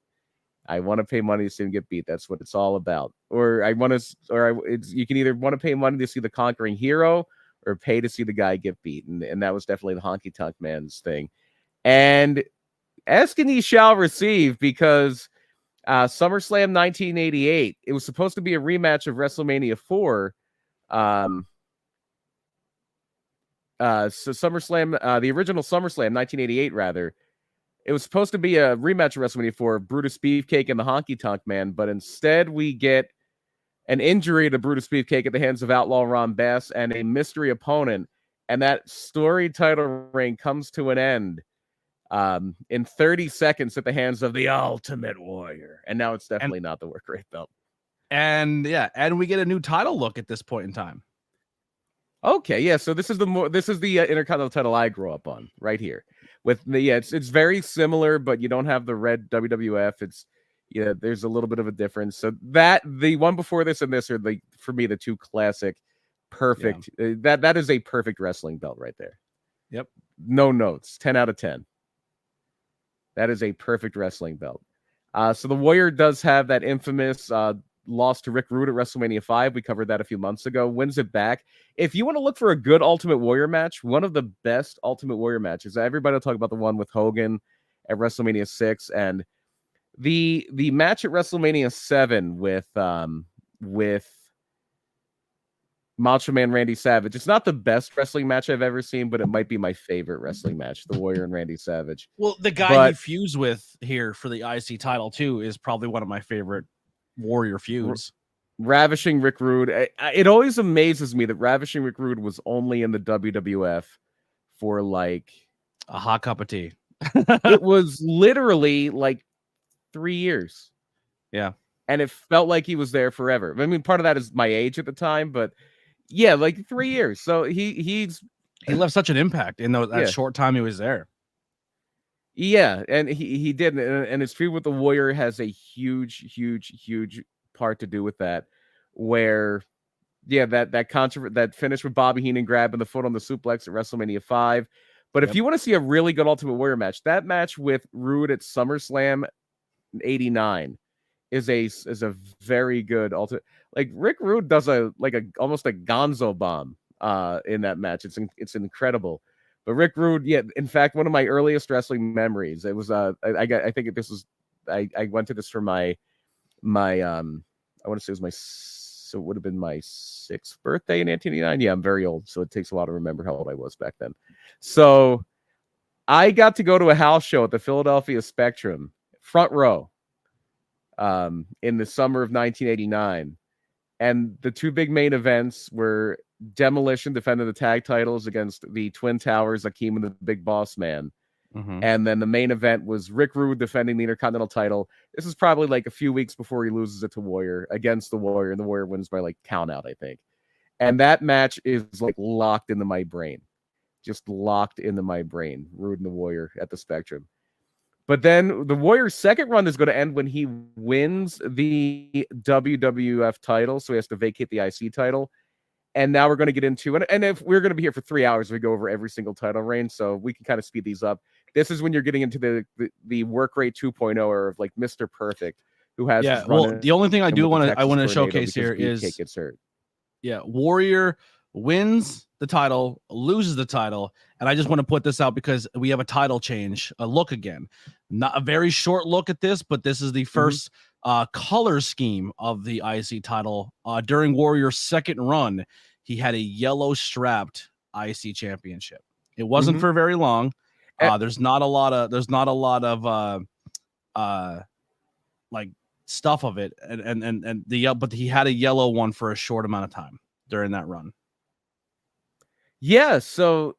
That's what it's all about. You can either want to pay money to see the conquering hero or pay to see the guy get beat. And that was definitely the Honky Tonk Man's thing. And ask and ye shall receive, because SummerSlam 1988, it was supposed to be a rematch of WrestleMania 4. So SummerSlam, the original SummerSlam 1988, rather, it was supposed to be a rematch of WrestleMania 4, Brutus Beefcake and the Honky Tonk Man, but instead we get an injury to Brutus Beefcake at the hands of Outlaw Ron Bass and a mystery opponent, and that story title reign comes to an end in 30 seconds at the hands of the Ultimate Warrior, and now it's definitely not the work rate belt. And we get a new title look at this point in time. Okay, yeah. So this is the Intercontinental title I grew up on right here. With the it's very similar, but you don't have the red WWF. Yeah, there's a little bit of a difference. So that the one before this and this are for me the two classic, perfect. That is a perfect wrestling belt right there. Yep. No notes. 10 out of 10. That is a perfect wrestling belt. So the Warrior does have that infamous loss to Rick Rude at WrestleMania 5. We covered that a few months ago. Wins it back. If you want to look for a good Ultimate Warrior match, one of the best Ultimate Warrior matches, everybody will talk about the one with Hogan at WrestleMania 6, and the match at WrestleMania 7 with Macho Man Randy Savage. It's not the best wrestling match I've ever seen, but it might be my favorite wrestling match, the Warrior and Randy Savage. Well, the guy he fused with here for the IC title too is probably one of my favorite Warrior feuds. Ravishing Rick Rude. It always amazes me that Ravishing Rick Rude was only in the WWF for like a hot cup of tea. It was literally like 3 years. Yeah. And it felt like he was there forever. I mean, part of that is my age at the time, but yeah, like 3 years. So he left such an impact in that short time he was there. Yeah, and he did, and his feud with the Warrior has a huge part to do with that. Where, yeah, that finish with Bobby Heenan grabbing the foot on the suplex at WrestleMania 5. But if you want to see a really good Ultimate Warrior match, that match with Rude at SummerSlam '89 is a very good ultimate. Like Rick Rude does almost a Gonzo bomb in that match. It's incredible. But Rick Rude, yeah, in fact, one of my earliest wrestling memories. It was I went to this for my I want to say it was it would have been my 6th birthday in 1989. Yeah, I'm very old, so it takes a while to remember how old I was back then. So I got to go to a house show at the Philadelphia Spectrum, front row, in the summer of 1989. And the two big main events were Demolition defending the tag titles against the Twin Towers, Akeem and the Big Boss Man. Mm-hmm. And then the main event was Rick Rude defending the Intercontinental title. This is probably like a few weeks before he loses it to Warrior against the Warrior, and the Warrior wins by like count out, I think. And that match is like locked into my brain. Just locked into my brain. Rude and the Warrior at the Spectrum. But then the Warrior's second run is going to end when he wins the WWF title. So he has to vacate the IC title. And now we're going to get into, and if we're going to be here for 3 hours, we go over every single title reign. So we can kind of speed these up. This is when you're getting into the work rate 2.0 or of like Mr. Perfect, who has. Yeah. Well, the only thing I want to showcase here is gets hurt. Yeah. Warrior wins the title, loses the title. And I just want to put this out because we have a title change, a look again. Not a very short look at this, but this is the first color scheme of the IC title. During Warrior's second run, he had a yellow strapped IC championship. It wasn't for very long. There's not a lot of like stuff of it. But he had a yellow one for a short amount of time during that run. Yeah, so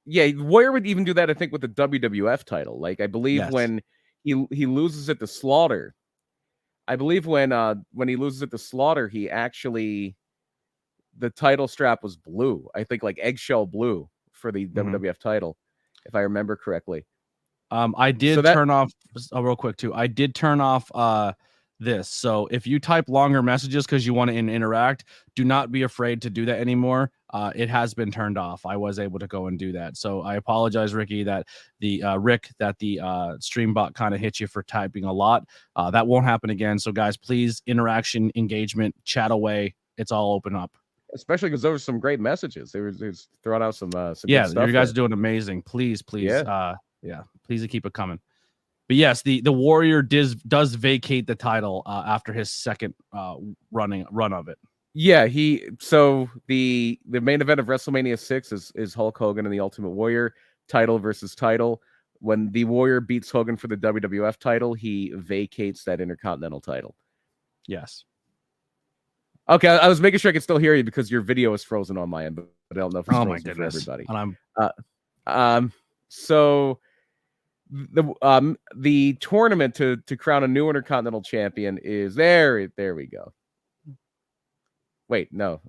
Warrior would even do that, I think, with the WWF title. Like, I believe when he loses it to Slaughter, when he loses it to Slaughter, he actually, the title strap was blue. I think like eggshell blue for the WWF title, if I remember correctly. I did turn off real quick too. I did turn off this. So if you type longer messages because you want to interact, do not be afraid to do that anymore. It has been turned off. I was able to go and do that. So I apologize, Ricky, that the stream bot kind of hit you for typing a lot. That won't happen again. So guys, please, interaction, engagement, chat away. It's all open up. Especially because there were some great messages. They were throwing out some good stuff. You guys are doing amazing. Please, please keep it coming. But yes, the Warrior does vacate the title after his second run of it. Yeah, the main event of WrestleMania 6 is Hulk Hogan and the Ultimate Warrior, title versus title. When the Warrior beats Hogan for the WWF title, he vacates that Intercontinental title. Yes. Okay, I was making sure I could still hear you because your video is frozen on my end, but I don't know if it's frozen for everybody. And so the tournament to crown a new Intercontinental champion is there. There we go. Wait, no.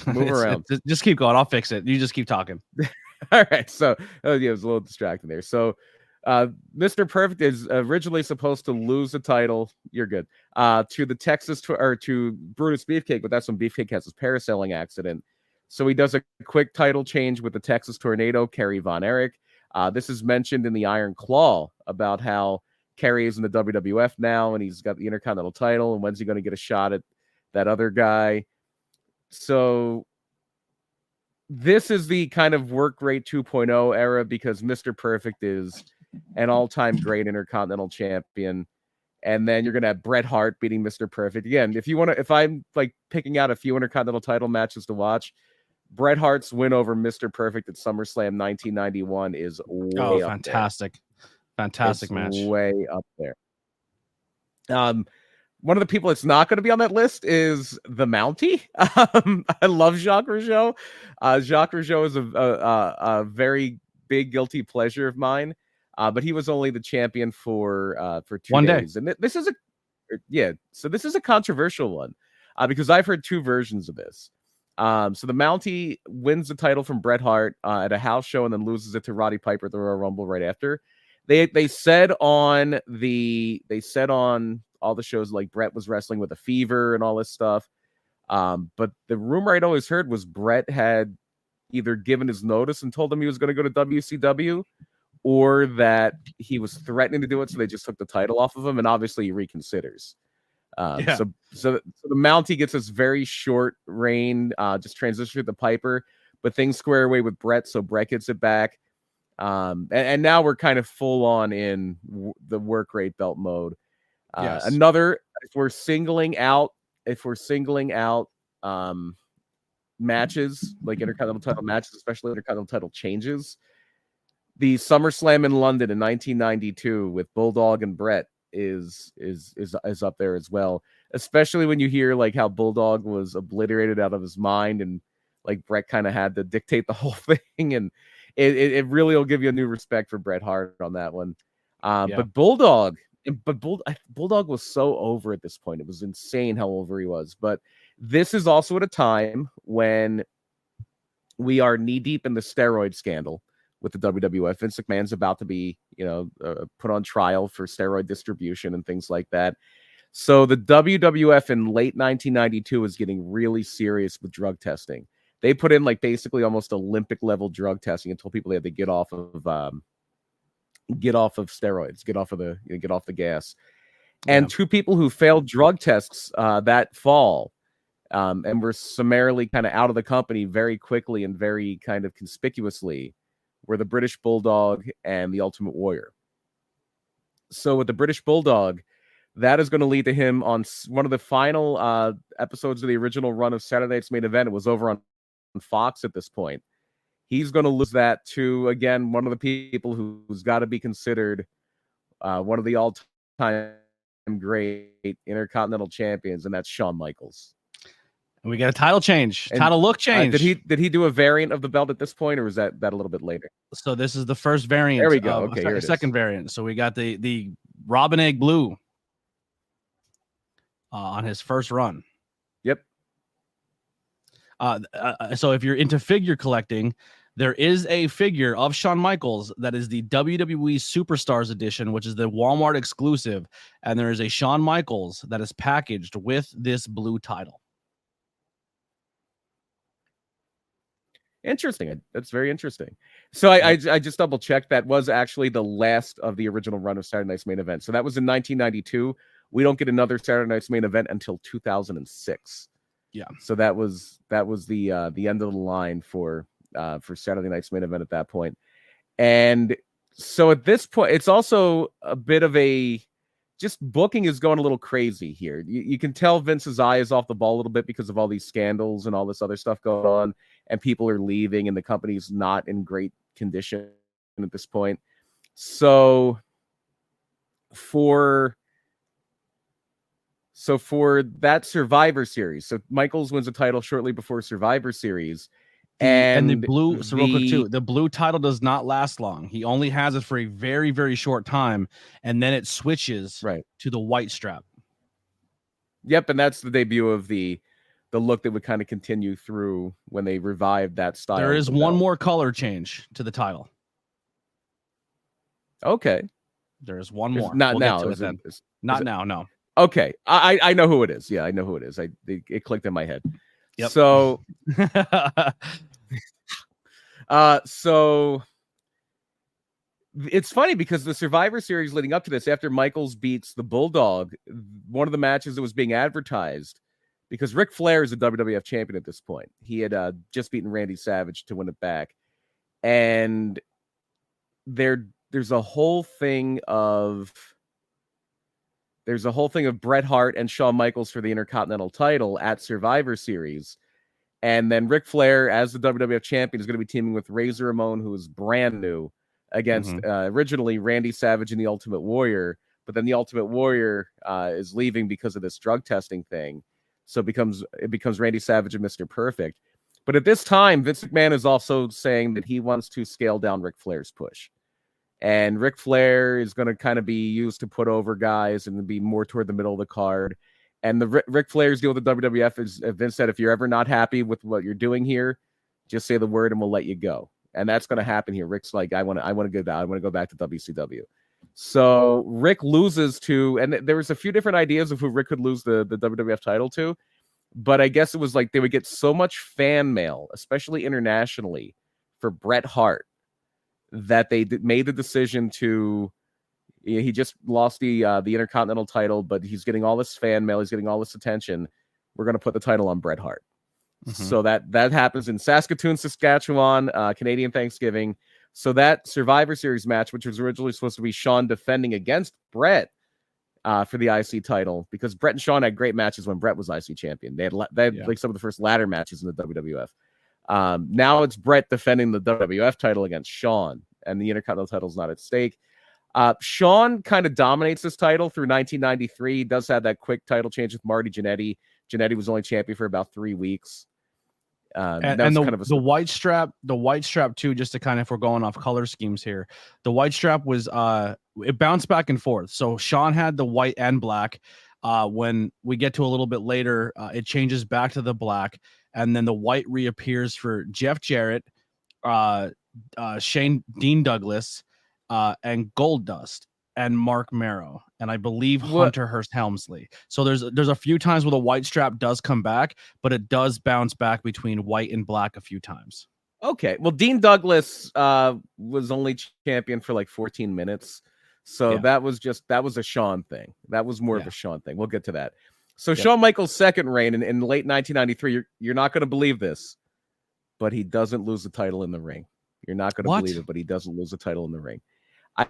Move around. Just keep going. I'll fix it. You just keep talking. All right. So, it was a little distracting there. So, Mr. Perfect is originally supposed to lose the title. You're good. To the or to Brutus Beefcake, but that's when Beefcake has his parasailing accident. So he does a quick title change with the Texas Tornado, Kerry Von Erich. This is mentioned in the Iron Claw about how Kerry is in the WWF now, and he's got the Intercontinental title, and when's he going to get a shot at that other guy? So this is the kind of work rate 2.0 era because Mr. Perfect is an all-time great Intercontinental champion. And then you're going to have Bret Hart beating Mr. Perfect. Again, if I'm like picking out a few Intercontinental title matches to watch, Bret Hart's win over Mr. Perfect at SummerSlam 1991 is way up fantastic. There. Fantastic match. Way up there. One of the people that's not going to be on that list is the Mountie. I love Jacques Rougeau. Jacques Rougeau is a very big guilty pleasure of mine. But he was only the champion for 2 days. And this is this is a controversial one because I've heard two versions of this. So the Mountie wins the title from Bret Hart at a house show and then loses it to Roddy Piper at the Royal Rumble right after. They said on all the shows like Bret was wrestling with a fever and all this stuff. But the rumor I'd always heard was Bret had either given his notice and told him he was going to go to WCW, or that he was threatening to do it, so they just took the title off of him, and obviously he reconsiders. So the Mountie gets this very short reign, just transition to the Piper, but things square away with Bret, so Bret gets it back. And now we're kind of full on in the work rate belt mode. Another, if we're singling out matches, like Intercontinental title matches, especially Intercontinental title changes, the SummerSlam in London in 1992 with Bulldog and Bret is up there as well. Especially when you hear like how Bulldog was obliterated out of his mind and like Bret kind of had to dictate the whole thing, and it really will give you a new respect for Bret Hart on that one. But Bulldog was so over at this point. It was insane how over he was. But this is also at a time when we are knee deep in the steroid scandal with the WWF. Vince McMahon's about to be, put on trial for steroid distribution and things like that. So the WWF in late 1992 is getting really serious with drug testing. They put in like basically almost Olympic level drug testing and told people they had to get off of steroids, get off the gas. And two people who failed drug tests that fall and were summarily kind of out of the company very quickly and very kind of conspicuously were the British Bulldog and the Ultimate Warrior. So with the British Bulldog, that is going to lead to him on one of the final episodes of the original run of Saturday Night's Main Event. It was over on Fox at this point. He's going to lose that to, again, one of the people who's got to be considered one of the all-time great Intercontinental champions, and that's Shawn Michaels. And we got a title change, title look change. Did he do a variant of the belt at this point, or was that a little bit later? So this is the first variant. There we go. Okay, second variant. So we got the Robin Egg Blue on his first run. Yep. So if you're into figure collecting, there is a figure of Shawn Michaels that is the WWE Superstars edition, which is the Walmart exclusive, and there is a Shawn Michaels that is packaged with this blue title. Interesting. That's very interesting. So I just double checked. That was actually the last of the original run of Saturday Night's Main Event. So that was in 1992. We don't get another Saturday Night's Main Event until 2006. Yeah. So that was the end of the line for Saturday Night's Main Event at that point. And so at this point, it's also a bit of just booking is going a little crazy here. You can tell Vince's eye is off the ball a little bit because of all these scandals and all this other stuff going on, and people are leaving and the company's not in great condition at this point. So for that Survivor Series, so Michaels wins a title shortly before Survivor Series. And the blue, so real quick too, the blue title does not last long. He only has it for a very, very short time, and then it switches to the white strap. Yep, and that's the debut of the look that would kind of continue through when they revived that style. There is one more color change to the title. Okay. There's one more. Not We'll now. get to it then. Not now, no. Okay. I know who it is. Yeah, I know who it is. It clicked in my head. Yep. So so it's funny because the Survivor Series leading up to this, after Michaels beats the Bulldog, one of the matches that was being advertised, because Ric Flair is a WWF champion at this point. He had just beaten Randy Savage to win it back. And there's a whole thing of Bret Hart and Shawn Michaels for the Intercontinental title at Survivor Series. And then Ric Flair, as the WWF champion, is going to be teaming with Razor Ramon, who is brand new, against originally Randy Savage and the Ultimate Warrior. But then the Ultimate Warrior is leaving because of this drug testing thing. So it becomes Randy Savage and Mr. Perfect. But at this time, Vince McMahon is also saying that he wants to scale down Ric Flair's push. And Ric Flair is going to kind of be used to put over guys and be more toward the middle of the card. And the Ric Flair's deal with the WWF is, Vince said, if you're ever not happy with what you're doing here, just say the word and we'll let you go. And that's going to happen here. Rick's like, I want to go down. I want to go back to WCW. So Rick loses to, and there was a few different ideas of who Rick could lose the WWF title to, but I guess it was like they would get so much fan mail, especially internationally, for Bret Hart, that they made the decision to. He just lost the Intercontinental title, but he's getting all this fan mail. He's getting all this attention. We're going to put the title on Bret Hart. So that happens in Saskatoon, Saskatchewan, Canadian Thanksgiving. So that Survivor Series match, which was originally supposed to be Shawn defending against Bret for the IC title, because Bret and Shawn had great matches when Bret was IC champion. They had like some of the first ladder matches in the WWF. Now it's Bret defending the WWF title against Shawn, and the Intercontinental title is not at stake. Shawn kind of dominates this title through 1993. He does have that quick title change with Marty Jannetty. Jannetty was only champion for about 3 weeks. And the white strap too, just to kind of, if we're going off color schemes here, the white strap was it bounced back and forth. So Shawn had the white and black. When we get to a little bit later, it changes back to the black, and then the white reappears for Jeff Jarrett, Shane Dean Douglas, and Goldust, and Mark Marrow, and I believe Hunter Hearst Helmsley. So there's a few times where the white strap does come back, but it does bounce back between white and black a few times. Okay. Well, Dean Douglas was only champion for like 14 minutes. So that was a Shawn thing. That was more of a Shawn thing. We'll get to that. So Shawn Michaels' second reign in late 1993, you're not going to believe this, but he doesn't lose the title in the ring. You're not going to believe it, but he doesn't lose the title in the ring.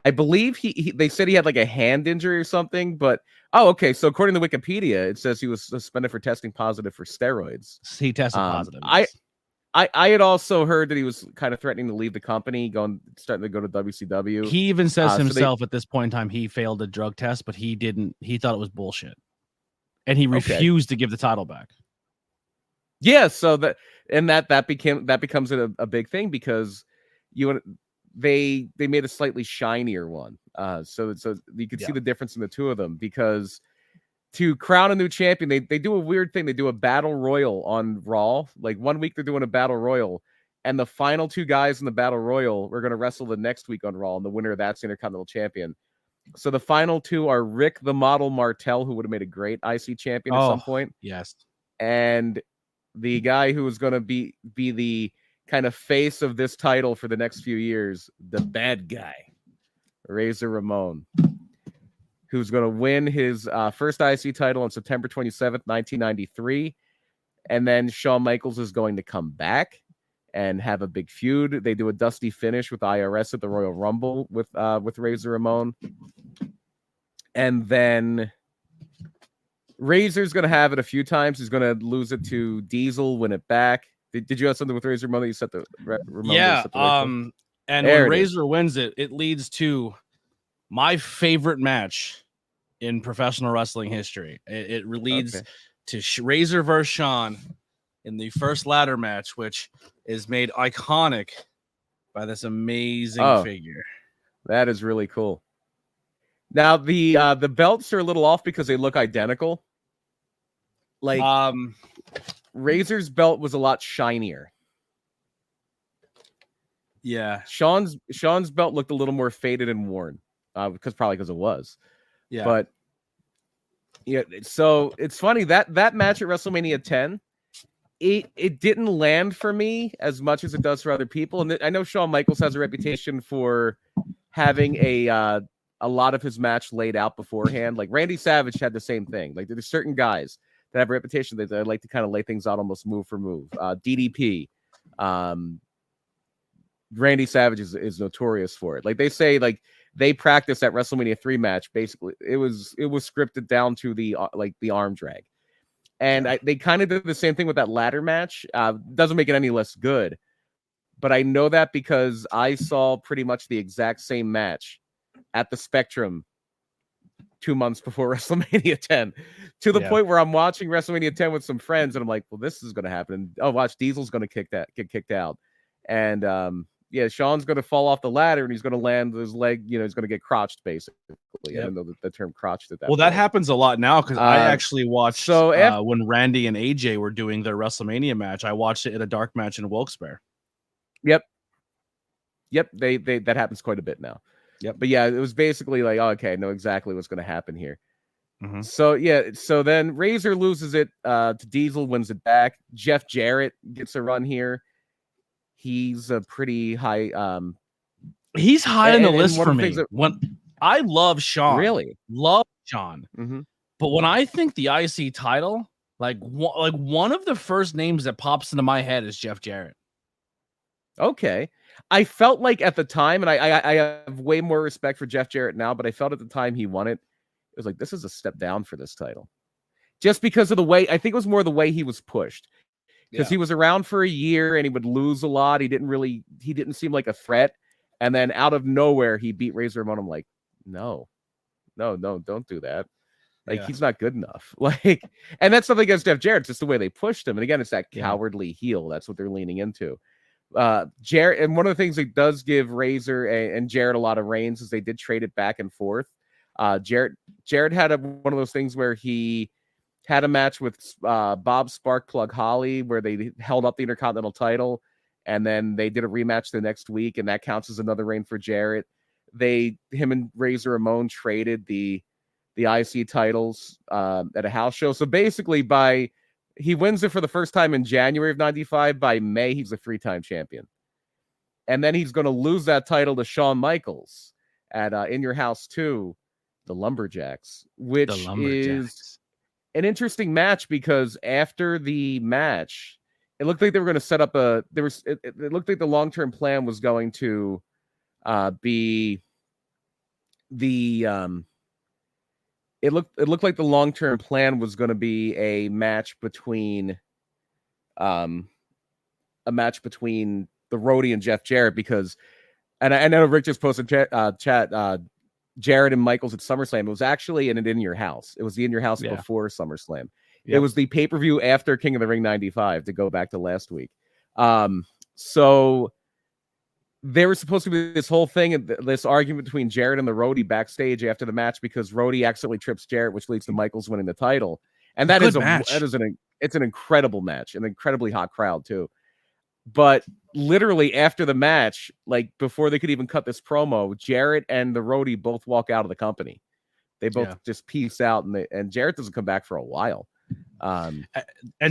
I believe they said he had like a hand injury or something, but okay. So according to Wikipedia, it says he was suspended for testing positive for steroids. He tested positive. I had also heard that he was kind of threatening to leave the company, starting to go to WCW. He even says himself at this point in time he failed a drug test, but he didn't. He thought it was bullshit, and he refused to give the title back. Yeah, so that becomes a big thing because they made a slightly shinier one. So you can see the difference in the two of them, because to crown a new champion, they do a weird thing. They do a battle royal on Raw. Like 1 week they're doing a battle royal, and the final two guys in the battle royal we're going to wrestle the next week on Raw, and the winner of that's the Intercontinental champion. So the final two are Rick the Model Martel, who would have made a great IC champion at some point. Yes. And the guy who was going to be the kind of face of this title for the next few years, the bad guy, Razor Ramon, who's going to win his first IC title on September 27th, 1993. And then Shawn Michaels is going to come back and have a big feud. They do a dusty finish with IRS at the Royal Rumble with Razor Ramon. And then Razor's going to have it a few times. He's going to lose it to Diesel, win it back. Did you have something with Razor Ramon that you set the Ramon? Yeah. And when Razor wins it, it leads to my favorite match in professional wrestling history. It leads to Razor versus Shawn in the first ladder match, which is made iconic by this amazing figure. That is really cool. Now the belts are a little off because they look identical. Like Razor's belt was a lot shinier. Yeah. Sean's belt looked a little more faded and worn, because it was. Yeah. But yeah, so it's funny that match at WrestleMania 10, it didn't land for me as much as it does for other people. And I know Shawn Michaels has a reputation for having a lot of his match laid out beforehand. Like Randy Savage had the same thing. Like there's certain guys that have a reputation that they like to kind of lay things out almost move for move. DDP, Randy Savage is notorious for it. Like they say, like they practiced that WrestleMania 3 match. Basically, it was scripted down to the arm drag. And they kind of did the same thing with that ladder match. Doesn't make it any less good. But I know that because I saw pretty much the exact same match at the Spectrum 2 months before WrestleMania 10, to the point where I'm watching WrestleMania 10 with some friends, and I'm like, well, this is going to happen. Oh, watch, Diesel's going to get kicked out. And Sean's going to fall off the ladder, and he's going to land his leg. He's going to get crotched, basically. I don't know the term crotched at that point. That happens a lot now, because I actually watched when Randy and AJ were doing their WrestleMania match. I watched it in a dark match in Wilkes-Barre. Yep. They that happens quite a bit now. Yep. But yeah, it was basically like, okay, I know exactly what's going to happen here. Mm-hmm. So then Razor loses it to Diesel, wins it back. Jeff Jarrett gets a run here. He's a pretty high. He's high on the list for me. When I love Sean, really love Sean, mm-hmm. But when I think the IC title, like one of the first names that pops into my head is Jeff Jarrett. Okay. I felt like at the time, and I have way more respect for Jeff Jarrett now, but I felt at the time he won it, it was like, this is a step down for this title. Just because of the way, I think it was more the way he was pushed. Because he was around for a year and he would lose a lot. He didn't seem like a threat. And then out of nowhere, he beat Razor Ramon. I'm like, no, don't do that. Like, he's not good enough. Like, and that's nothing against Jeff Jarrett. It's just the way they pushed him. And again, it's that cowardly heel. That's what they're leaning into. Jarrett, and one of the things that does give Razor and Jarrett a lot of reigns is they did trade it back and forth. Jarrett had one of those things where he had a match with Bob Sparkplug Holly where they held up the Intercontinental title, and then they did a rematch the next week, and that counts as another reign for Jarrett. Him and Razor Ramon traded the IC titles at a house show. So basically, he wins it for the first time in January of 95. By May, he's a 3-time champion. And then he's going to lose that title to Shawn Michaels at In Your House 2, the Lumberjacks, which is an interesting match because after the match, it looked like they were going to set up it looked like the long-term plan was going to be the it looked like the long-term plan was going to be a match between the Roadie and Jeff Jarrett, because, and I know Rick just posted chat Jarrett and Michaels at SummerSlam. It was actually in Your House. It was the In Your House before SummerSlam. Yep. It was the pay-per-view after King of the Ring 95, to go back to last week. So there was supposed to be this whole thing, this argument between Jarrett and the Roadie backstage after the match, because Roadie accidentally trips Jarrett, which leads to Michaels winning the title. And it's an incredible match, an incredibly hot crowd too. But literally after the match, like before they could even cut this promo, Jarrett and the Roadie both walk out of the company. They both just peace out, and Jarrett doesn't come back for a while. And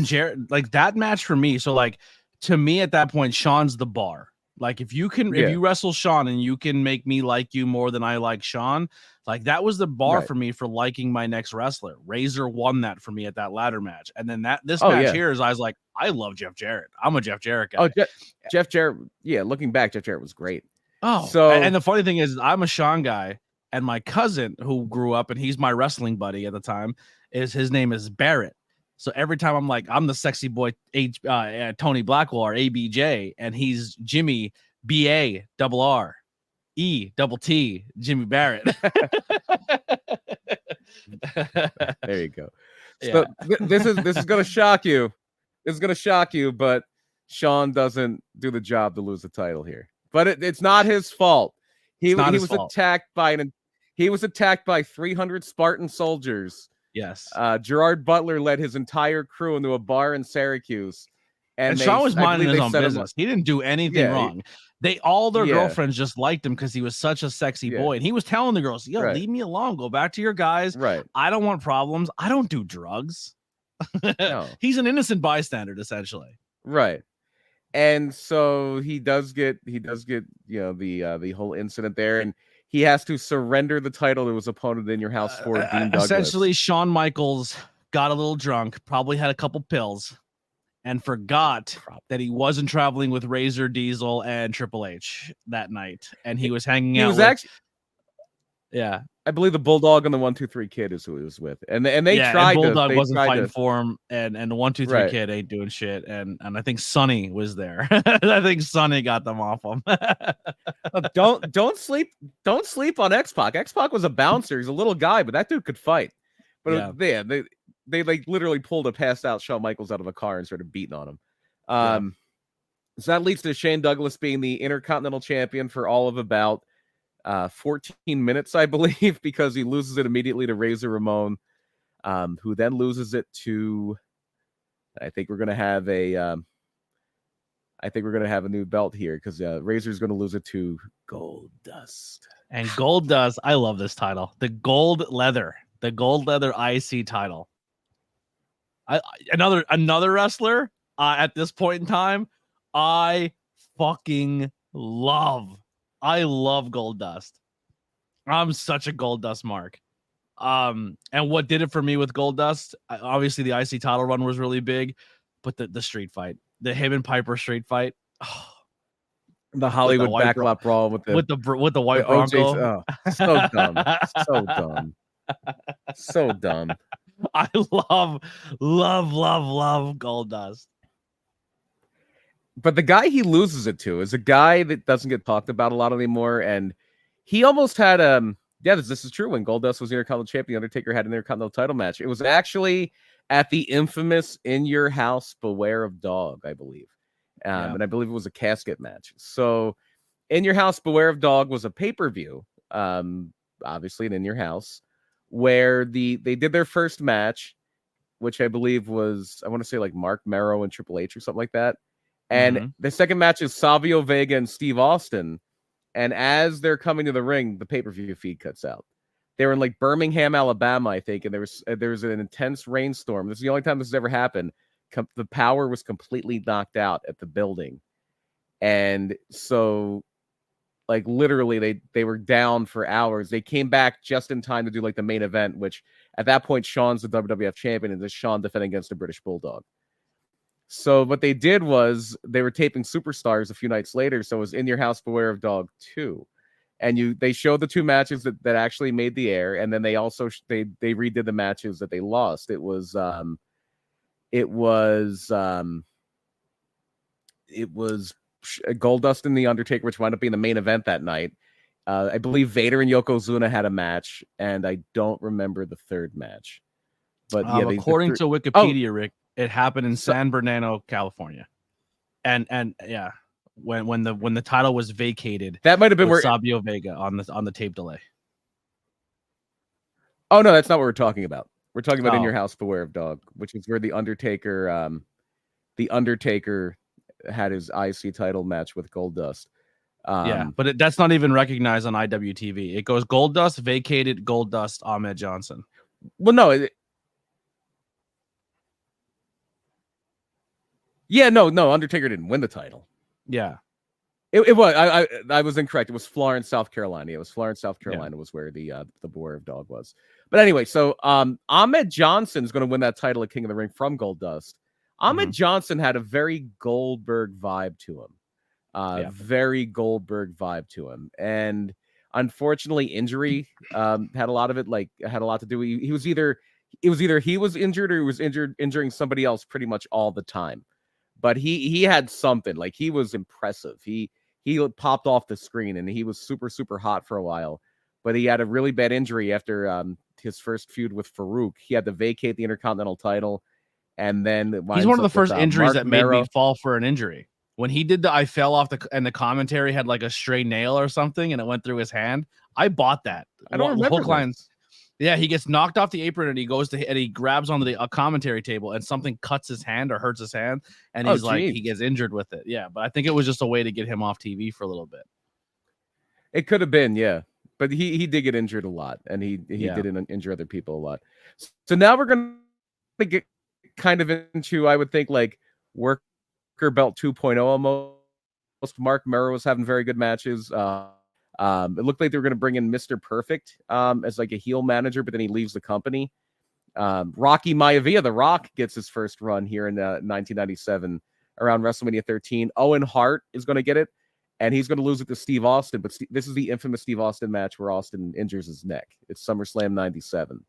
Jarrett, like that match for me. So like to me at that point, Sean's the bar. Like if you wrestle Sean and you can make me like you more than I like Sean, like that was the bar for me for liking my next wrestler. Razor won that for me at that ladder match. And then this match here is I was like, I love Jeff Jarrett. I'm a Jeff Jarrett guy. Oh, Jeff Jarrett. Yeah. Looking back, Jeff Jarrett was great. Oh, so, and the funny thing is I'm a Sean guy, and my cousin who grew up, and he's my wrestling buddy at the time, his name is Barrett. So every time I'm like, I'm the sexy boy, Tony Blackwell, or ABJ, and he's Jimmy BARRET, Jimmy Barrett. There you go. So this is gonna shock you. This is gonna shock you, but Sean doesn't do the job to lose the title here. But it's not his fault. He was attacked by 300 Spartan soldiers. Yes. Gerard Butler led his entire crew into a bar in Syracuse, And Sean was minding his own set business. He didn't do anything wrong. All their girlfriends just liked him because he was such a sexy boy. And he was telling the girls, yo, leave me alone. Go back to your guys. Right. I don't want problems. I don't do drugs. No. He's an innocent bystander, essentially. Right. And so he does get, you know, the whole incident there, and he has to surrender the title to his opponent in your house for Dean Douglas. Essentially, Shawn Michaels got a little drunk, probably had a couple pills, and forgot that he wasn't traveling with Razor, Diesel, and Triple H that night, and he was hanging out. Yeah, I believe the Bulldog and the 1-2-3 Kid is who he was with, and they tried. And Bulldog wasn't fighting for him, and the 1-2-3 Kid ain't doing shit, and I think Sonny was there. I think Sonny got them off him. Don't sleep on X-Pac. X-Pac was a bouncer. He's a little guy, but that dude could fight. But they like literally pulled a passed out Shawn Michaels out of a car and started beating on him. So that leads to Shane Douglas being the Intercontinental Champion for all of about 14 minutes, I believe, because he loses it immediately to Razor Ramon, who then loses it to, I think we're gonna have a new belt here, because Razor's gonna lose it to Goldust. And Goldust, I love this title, the gold leather IC title. Another wrestler at this point in time I fucking love. I love Goldust. I'm such a Goldust mark. And what did it for me with Goldust? Obviously, the IC title run was really big, but the street fight, the him and Piper street fight, the Hollywood backlot brawl with the white Bronco, so dumb, so dumb, so dumb. I love Goldust. But the guy he loses it to is a guy that doesn't get talked about a lot anymore, and he almost had this is true. When Goldust was Intercontinental Champion, Undertaker had an Intercontinental title match. It was actually at the infamous In Your House Beware of Dog, I believe. And I believe it was a casket match. So In Your House Beware of Dog was a pay-per-view, obviously in Your House, where they did their first match, which I believe was, I want to say like Mark Merrow and Triple H or something like that. And the second match is Savio Vega and Steve Austin. And as they're coming to the ring, the pay-per-view feed cuts out. They were in like Birmingham, Alabama, I think, and there was an intense rainstorm. This is the only time this has ever happened. The power was completely knocked out at the building. And so, like, literally, they were down for hours. They came back just in time to do like the main event, which at that point, Shawn's the WWF champion, and this Shawn defending against the British Bulldog. So what they did was they were taping Superstars a few nights later. So it was In Your House Beware of Dog 2. And they showed the two matches that actually made the air. And then they also, they redid the matches that they lost. It was Goldust and The Undertaker, which wound up being the main event that night. I believe Vader and Yokozuna had a match, and I don't remember the third match. But yeah, according to Wikipedia, Rick, it happened in San Bernardino, California, and yeah, when the title was vacated, that might have been where Savio Vega on the tape delay. Oh no, that's not what we're talking about. We're talking about In Your House Beware of Dog, which is where the Undertaker had his IC title match with Goldust. But that's not even recognized on IWTV. It goes Goldust vacated, Goldust Ahmed Johnson. Well, no. No, Undertaker didn't win the title. Yeah. It was. I was incorrect. It was Florence, South Carolina. It was Florence, South Carolina was where the Beware of Dog was. But anyway, so Ahmed Johnson is going to win that title at King of the Ring from Goldust. Ahmed Johnson had a very Goldberg vibe to him. Very Goldberg vibe to him. And unfortunately, injury had a lot of it, had a lot to do. It was either he was injured or he was injuring somebody else pretty much all the time. But he had something, like he was impressive. He popped off the screen and he was super, super hot for a while. But he had a really bad injury after his first feud with Farouk. He had to vacate the Intercontinental title. And then he's one of the first injuries that made me fall for an injury. When he did I fell off and the commentary had like a stray nail or something and it went through his hand. I bought that. I don't remember. Yeah, he gets knocked off the apron and he goes to and he grabs onto the commentary table and something cuts his hand or hurts his hand and he's like he gets injured with it. Yeah, but I think it was just a way to get him off TV for a little bit. It could have been, yeah. But he did get injured a lot, and he did injure other people a lot. So now we're going to get kind of into, I would think, like worker belt 2.0 almost. Mark Merrow was having very good matches. It looked like they were going to bring in Mr. Perfect as like a heel manager, but then he leaves the company. Rocky Maivia, The Rock, gets his first run here in 1997 around WrestleMania 13. Owen Hart is going to get it. And he's going to lose it to Steve Austin. But this is the infamous Steve Austin match where Austin injures his neck. It's SummerSlam 97.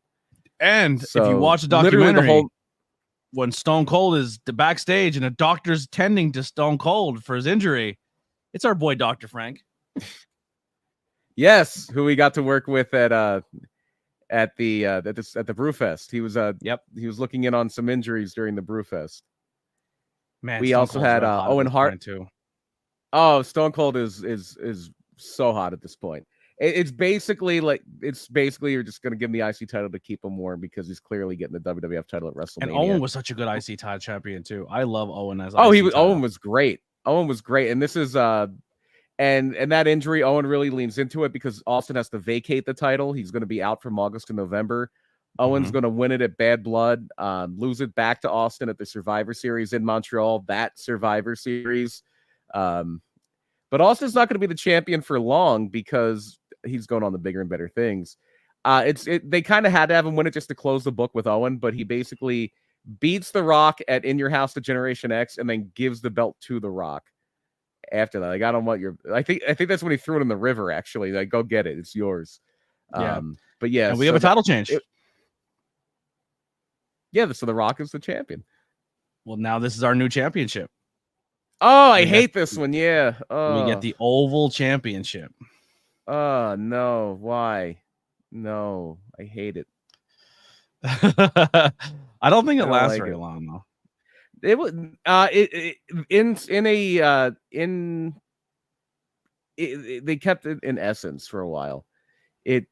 And so, if you watch the documentary, when Stone Cold is backstage and a doctor's tending to Stone Cold for his injury, it's our boy Dr. Frank. Yes, who we got to work with at the Brewfest. He was he was looking in on some injuries during the Brewfest. Man, we Stone also Cold's had Owen Hart too. Oh, Stone Cold is so hot at this point. It's basically you're just going to give him the IC title to keep him warm because he's clearly getting the WWF title at WrestleMania. And Owen was such a good IC title champion too. I love Owen as Owen was great. Owen was great, and this is and that injury, Owen really leans into it because Austin has to vacate the title. He's going to be out from August to November. Owen's going to win it at Bad Blood, lose it back to Austin at the Survivor Series in Montreal. That Survivor Series. But Austin's not going to be the champion for long because he's going on the bigger and better things. They kind of had to have him win it just to close the book with Owen, but he basically beats The Rock at In Your House to Generation X and then gives the belt to The Rock after that. Like, I don't want your, I think that's when he threw it in the river, actually. Like, go get it. It's yours. Yeah. But yeah. And we have a title change. So The Rock is the champion. Well, now this is our new championship. Oh, I hate this one. Yeah. We get the Oval Championship. Oh, no. Why? No, I hate it. I don't think it lasts very long, though. It would they kept it in essence for a while. It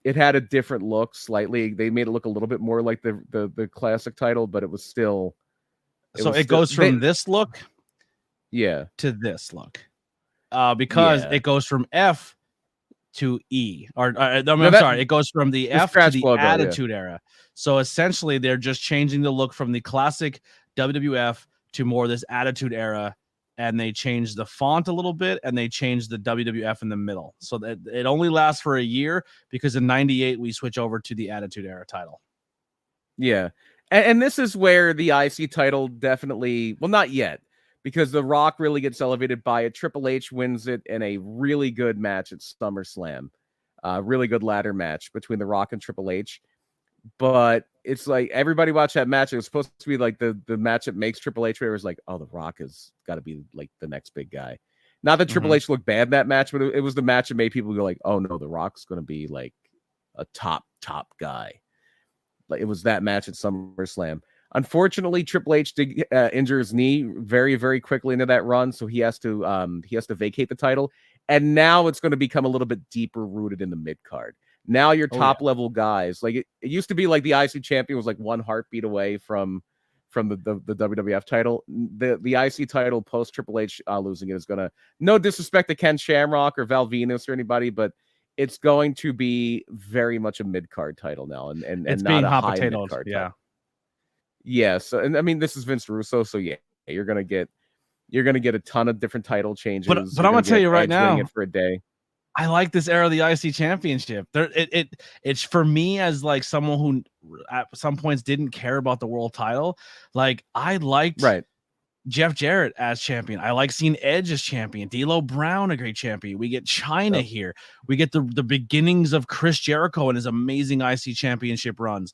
had a different look slightly. They made it look a little bit more like the classic title, but it was still. It goes from this look. Yeah. To this look. Because it goes from F to E. Sorry. It goes from the F to the logo, Attitude Era. So essentially, they're just changing the look from the classic WWF to more this Attitude Era. And they changed the font a little bit, and they changed the WWF in the middle. So that it only lasts for a year because in 98, we switch over to the Attitude Era title. Yeah. And this is where the IC title definitely, well, not yet. Because The Rock really gets elevated by it. Triple H wins it in a really good match at SummerSlam. Really good ladder match between The Rock and Triple H. But it's like everybody watched that match. It was supposed to be like the match that makes Triple H, where it was like, oh, The Rock has got to be like the next big guy. Not that Triple H looked bad in that match, but it was the match that made people go like, oh, no, The Rock's going to be like a top guy. Like it was that match at SummerSlam. Unfortunately, Triple H did injure his knee very, very quickly into that run, so he has to vacate the title. And now it's going to become a little bit deeper rooted in the mid card. Now your top level guys, like it used to be, like the IC champion was like one heartbeat away from the WWF title. The IC title post Triple H losing it is going to, no disrespect to Ken Shamrock or Val Venus or anybody, but it's going to be very much a mid card title now, and it's not being a hot high potatoes. mid card. Yeah. Yeah, so and I mean this is Vince Russo, so yeah, you're gonna get a ton of different title changes. But I'm gonna tell you right now, for a day. I like this era of the IC championship. It's for me as like someone who at some points didn't care about the world title. Like I liked Jeff Jarrett as champion. I like seeing Edge as champion. D'Lo Brown, a great champion. We get China here. We get the beginnings of Chris Jericho and his amazing IC championship runs.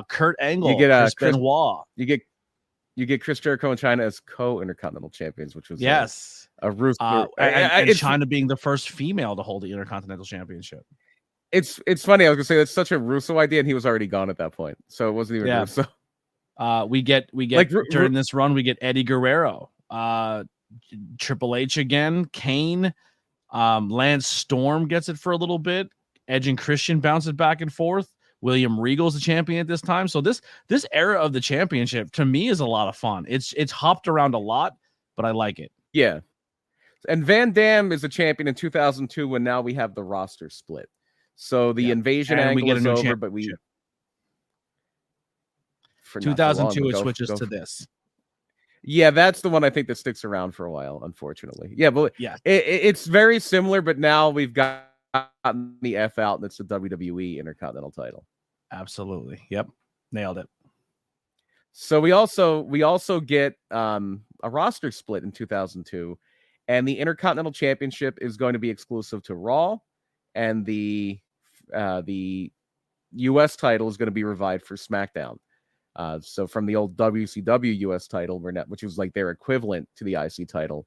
Kurt Angle, you get Chris Benoit. You get Chris Jericho and China as co-Intercontinental champions, which was a Russo. And China being the first female to hold the Intercontinental Championship. It's funny. I was gonna say that's such a Russo idea, and he was already gone at that point, so it wasn't even Russo. We get like, during this run, we get Eddie Guerrero, Triple H again, Kane, Lance Storm gets it for a little bit. Edge and Christian bounce it back and forth. William Regal's the champion at this time. So this era of the championship to me is a lot of fun. It's hopped around a lot, but I like it. Yeah. And Van Dam is a champion in 2002 when now we have the roster split. So the invasion and angle is over, but 2002 it switches to this. Yeah, that's the one I think that sticks around for a while, unfortunately. Yeah, but it's very similar, but now we've gotten the F out, and it's the WWE Intercontinental title. Absolutely. Yep. Nailed it. So we also get a roster split in 2002, and the Intercontinental Championship is going to be exclusive to Raw, and the US title is going to be revived for SmackDown. So from the old WCW US title, which was like their equivalent to the IC title,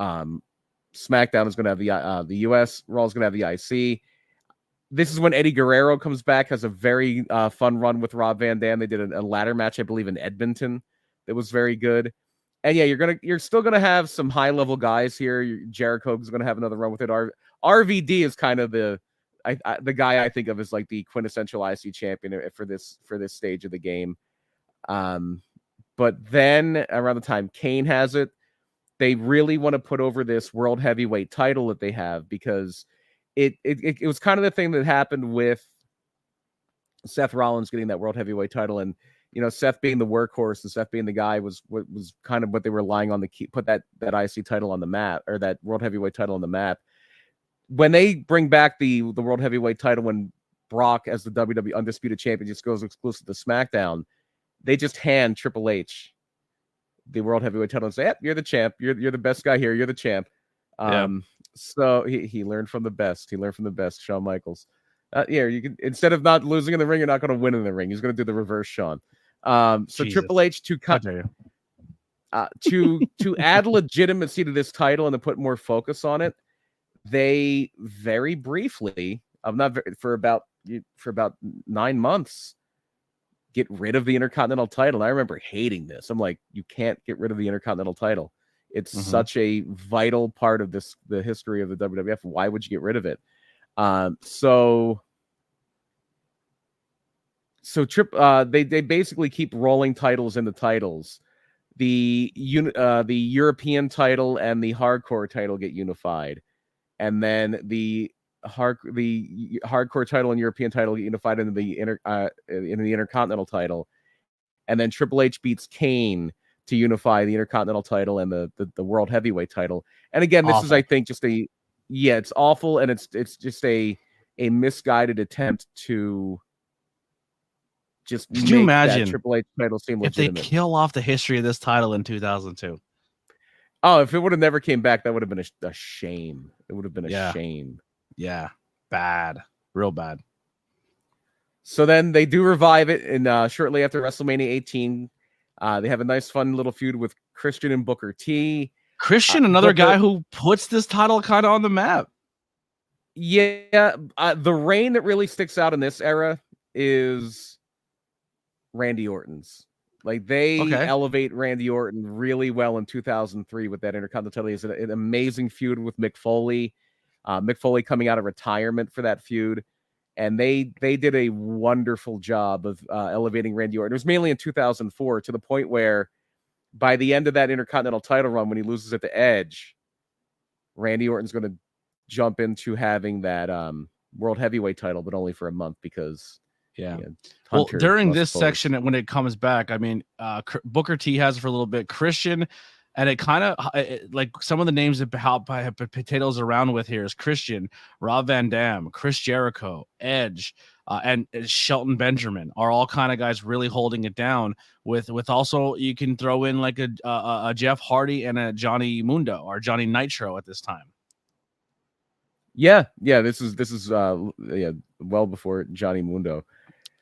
SmackDown is going to have the US, Raw is going to have the IC. This is when Eddie Guerrero comes back, has a very fun run with Rob Van Dam. They did a ladder match, I believe, in Edmonton that was very good. And yeah, you're still gonna have some high level guys here. Jericho's gonna have another run with it. RVD is kind of the guy I think of as like the quintessential IC champion for this stage of the game. But then around the time Kane has it, they really want to put over this world heavyweight title that they have, because it was kind of the thing that happened with Seth Rollins getting that world heavyweight title, and Seth being the workhorse and Seth being the guy was kind of what they were relying on to put that IC title on the map, or that world heavyweight title on the map. When they bring back the world heavyweight title, when Brock as the WWE Undisputed Champion just goes exclusive to SmackDown, they just hand Triple H the world heavyweight title and say, "Yep, you're the champ. You're the best guy here. You're the champ." So he learned from the best. He learned from the best, Shawn Michaels. You can, instead of not losing in the ring, you're not going to win in the ring. He's going to do the reverse, Shawn. So Jesus. Triple H to add legitimacy to this title and to put more focus on it, they very briefly, for about 9 months, get rid of the Intercontinental title. And I remember hating this. I'm like, you can't get rid of the Intercontinental title. It's such a vital part of the history of the WWF. Why would you get rid of it? So they basically keep rolling titles into titles. The European title and the hardcore title get unified, and then the hardcore title and European title get unified into the Intercontinental title, and then Triple H beats Kane to unify the Intercontinental title and the World Heavyweight title. And again, this is, I think, just it's awful, and it's just a misguided attempt to just Could you imagine that Triple H title seem legitimate. If they kill off the history of this title in 2002? Oh, if it would have never came back, that would have been a shame. It would have been a shame. Yeah, bad, real bad. So then they do revive it, and shortly after WrestleMania 18, they have a nice, fun little feud with Christian and Booker T. Christian, another guy who puts this title kind of on the map. Yeah, the reign that really sticks out in this era is Randy Orton's. Like, they elevate Randy Orton really well in 2003 with that Intercontinental title. It's an amazing feud with Mick Foley. Mick Foley coming out of retirement for that feud. And they did a wonderful job of elevating Randy Orton. It was mainly in 2004, to the point where by the end of that Intercontinental title run, when he loses at the Edge, Randy Orton's going to jump into having that World Heavyweight title, but only for a month, because well, during this section, when it comes back, I mean, Booker T has it for a little bit. Christian, and it kind of like some of the names that have potatoes around with here is Christian, Rob Van Dam, Chris Jericho, Edge, and Shelton Benjamin are all kind of guys really holding it down. With also, you can throw in like a Jeff Hardy and a Johnny Mundo or Johnny Nitro at this time. Yeah, this is well before Johnny Mundo.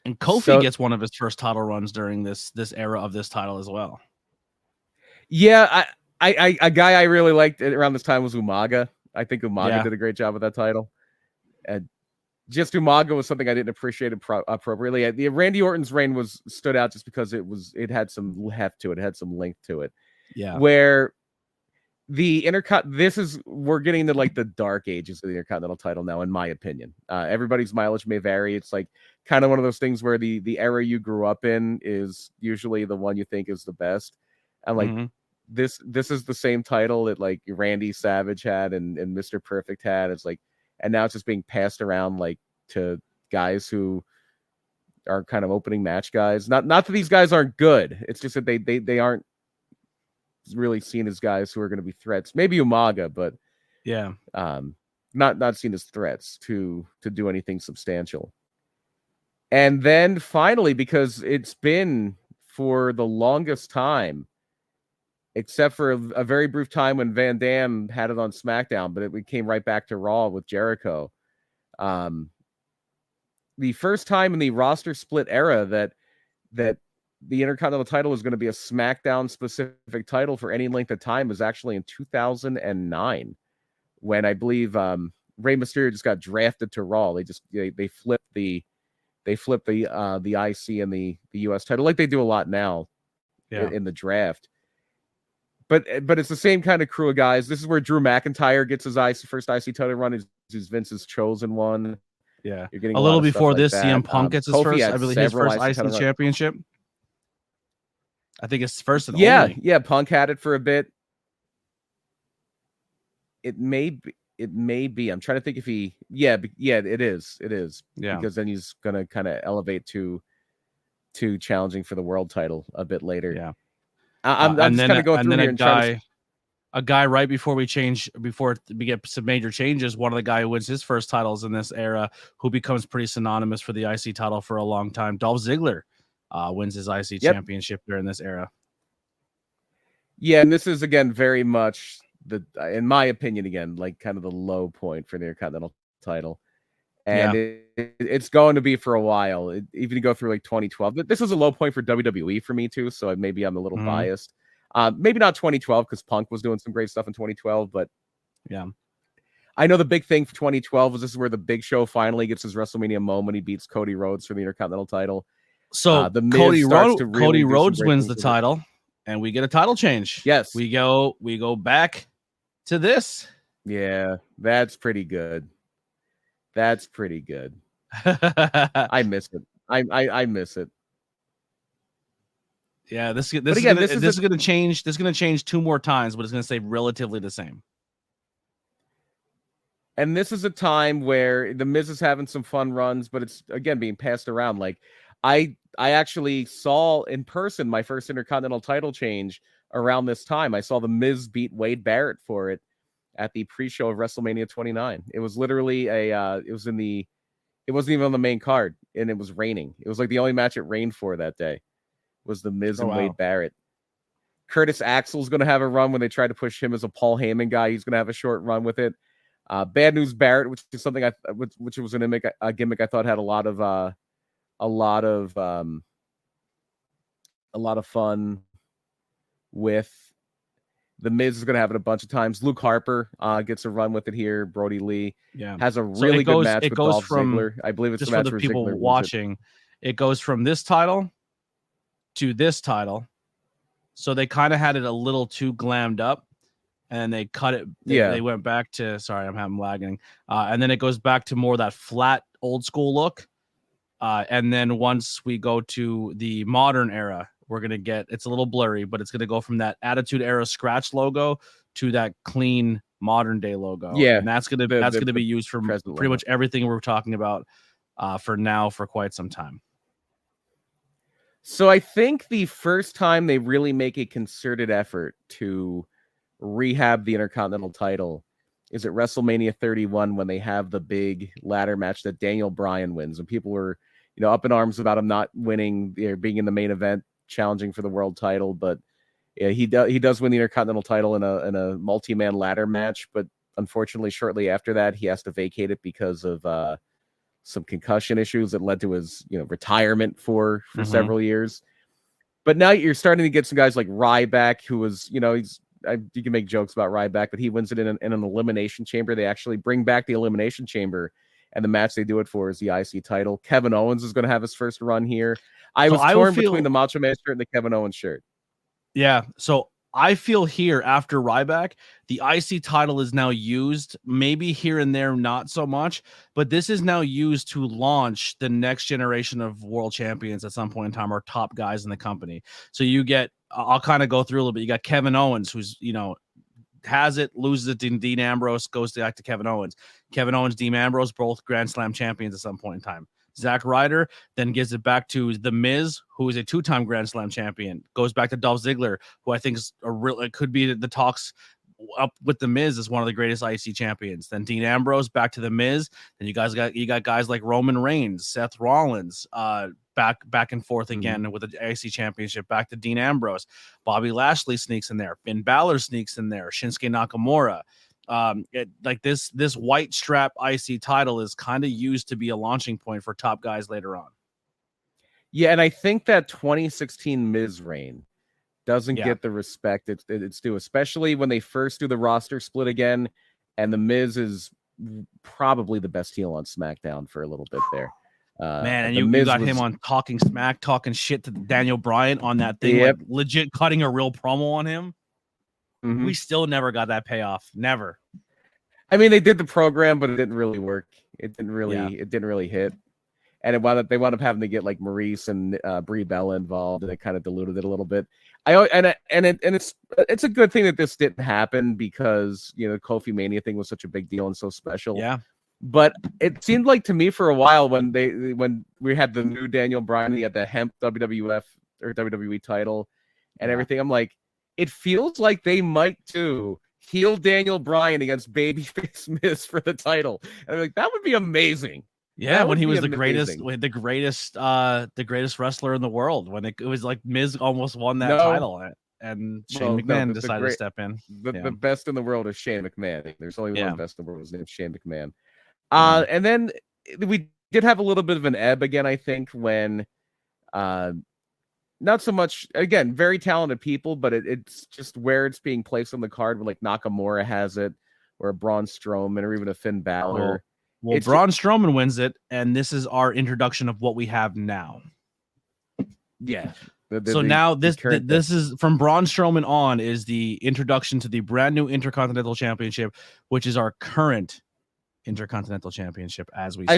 And Kofi gets one of his first title runs during this era of this title as well. Yeah, a guy I really liked around this time was Umaga. I think Umaga did a great job with that title. And just Umaga was something I didn't appreciate appropriately. The Randy Orton's reign stood out just because it had some heft to it, had some length to it. Yeah. Where we're getting into like the dark ages of the Intercontinental title now, in my opinion. Everybody's mileage may vary. It's like kind of one of those things where the era you grew up in is usually the one you think is the best. And like this is the same title that like Randy Savage had and Mr. Perfect had. It's like, and now it's just being passed around like to guys who are kind of opening match guys. Not that these guys aren't good. It's just that they aren't really seen as guys who are going to be threats. Maybe Umaga, but yeah, not seen as threats to do anything substantial. And then finally, because it's been for the longest time, except for a very brief time when Van Dam had it on SmackDown, but it came right back to Raw with Jericho. The first time in the roster split era that the Intercontinental title was going to be a SmackDown specific title for any length of time was actually in 2009, when I believe Rey Mysterio just got drafted to Raw. They flipped the IC and the US title like they do a lot now in the draft. But it's the same kind of crew of guys. This is where Drew McIntyre gets his first IC title run. Is Vince's chosen one. Yeah, you're getting a little before like this. that. CM Punk gets his Kofi first, I believe, his first IC championship. I think it's first and only. Yeah. Punk had it for a bit. It may be. I'm trying to think if he. Yeah, it is. Yeah, because then he's gonna kind of elevate to challenging for the world title a bit later. Yeah, I'm just kind of going through here and a guy right before we get some major changes. One of the guy who wins his first titles in this era, who becomes pretty synonymous for the IC title for a long time, Dolph Ziggler. Wins his IC championship during this era. Yeah, and this is again very much in my opinion, again, like kind of the low point for the Intercontinental title, and it's going to be for a while. Even to go through like 2012. This was a low point for WWE for me too, so maybe I'm a little biased. Maybe not 2012 because Punk was doing some great stuff in 2012, but yeah. I know the big thing for 2012 was this is where the Big Show finally gets his WrestleMania moment. He beats Cody Rhodes for the Intercontinental title. So Cody Rhodes wins the title, and we get a title change. Yes, we go back to this. Yeah, that's pretty good. I miss it. I miss it. Yeah, this is going to change. This is going to change 2 more times, but it's going to stay relatively the same. And this is a time where the Miz is having some fun runs, but it's again being passed around. Like I actually saw in person my first Intercontinental title change around this time. I saw the Miz beat Wade Barrett for it at the pre-show of WrestleMania 29. It was literally it wasn't even on the main card, and it was raining. It was like the only match it rained for that day was the Miz and Wade Barrett. Curtis Axel's going to have a run when they try to push him as a Paul Heyman guy. He's going to have a short run with it. Bad News Barrett, which is something which was a gimmick I thought had a lot of fun with. The Miz is going to have it a bunch of times. Luke Harper gets a run with it here. Brody Lee has a really good match with Dolph Ziggler. I believe it's just the match for the where people Ziggler watching. It goes from this title to this title. So they kind of had it a little too glammed up, and they cut it. They went back to, sorry, I'm lagging. And then it goes back to more that flat old school look. And then once we go to the modern era, we're going to get, it's a little blurry, but it's going to go from that Attitude Era scratch logo to that clean modern day logo. Yeah. And that's going to be used for pretty much everything we're talking about for quite some time. So I think the first time they really make a concerted effort to rehab the Intercontinental title is at WrestleMania 31 when they have the big ladder match that Daniel Bryan wins, and people were, up in arms about him not winning or being in the main event, challenging for the world title. But yeah, he does win the Intercontinental title in a multi-man ladder match. But unfortunately, shortly after that, he has to vacate it because of some concussion issues that led to his retirement for several years. But now you're starting to get some guys like Ryback, who was you can make jokes about Ryback, but he wins it in an elimination chamber. They actually bring back the elimination chamber, and the match they do it for is the IC title. Kevin Owens is going to have his first run here. I was torn between the Macho Man shirt and the Kevin Owens shirt. Yeah, so I feel here after Ryback, the IC title is now used, maybe here and there, not so much, but this is now used to launch the next generation of world champions at some point in time, or top guys in the company. So you get, I'll kind of go through a little bit. You got Kevin Owens, who's, has it, loses it to Dean Ambrose, goes back to Kevin Owens. Kevin Owens, Dean Ambrose, both Grand Slam champions at some point in time. Zack Ryder then gives it back to The Miz, who is a 2-time Grand Slam champion. Goes back to Dolph Ziggler, who I think is it could be the talks up with The Miz as one of the greatest IC champions. Then Dean Ambrose back to The Miz. Then you got guys like Roman Reigns, Seth Rollins, back and forth again with the IC championship. Back to Dean Ambrose. Bobby Lashley sneaks in there. Finn Balor sneaks in there. Shinsuke Nakamura. This white strap IC title is kind of used to be a launching point for top guys later on. Yeah, and I think that 2016 Miz reign doesn't get the respect it's due, especially when they first do the roster split again, and the Miz is probably the best heel on SmackDown for a little bit there. Man, and you got him on talking smack, talking shit to Daniel Bryan on that thing, like legit cutting a real promo on him. We still never got that payoff. Never. I mean, they did the program, but it didn't really work. It didn't really hit. And they wound up having to get like Maurice and Brie Bella involved, and it kind of diluted it a little bit. It's a good thing that this didn't happen, because Kofi Mania thing was such a big deal and so special. Yeah. But it seemed like to me for a while when we had the new Daniel Bryan, he had the hemp WWF or WWE title and everything. I'm like, it feels like they might do heel Daniel Bryan against babyface Miz for the title. And I'm like, that would be amazing. Yeah, when he was the greatest wrestler in the world, when it was like Miz almost won that title, and Shane McMahon decided to step in. The best in the world is Shane McMahon. There's only one best in the world. His name's Shane McMahon. And then we did have a little bit of an ebb again, I think, when not so much, again, very talented people, but it's just where it's being placed on the card, where like Nakamura has it, or a Braun Strowman, or even a Finn Balor. Well, Braun Strowman wins it, and this is our introduction of what we have now. Yeah. Now this is from Braun Strowman on is the introduction to the brand new Intercontinental Championship, which is our current Intercontinental Championship as we speak.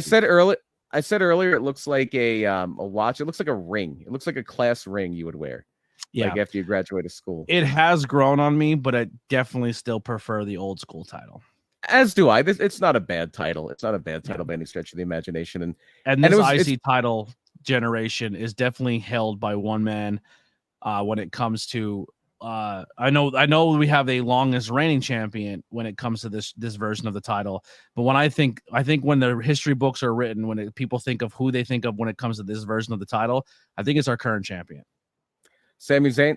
I said earlier, it looks like a watch. It looks like a ring. It looks like a class ring you would wear. Yeah. Like after you graduated school. It has grown on me, but I definitely still prefer the old school title. As do I. It's not a bad title. It's not a bad title by any stretch of the imagination. And this IC title generation is definitely held by one man when it comes to I know we have a longest reigning champion when it comes to this version of the title, but when I think when the history books are written, when people think of who they think of when it comes to this version of the title, I think it's our current champion, Sami Zayn.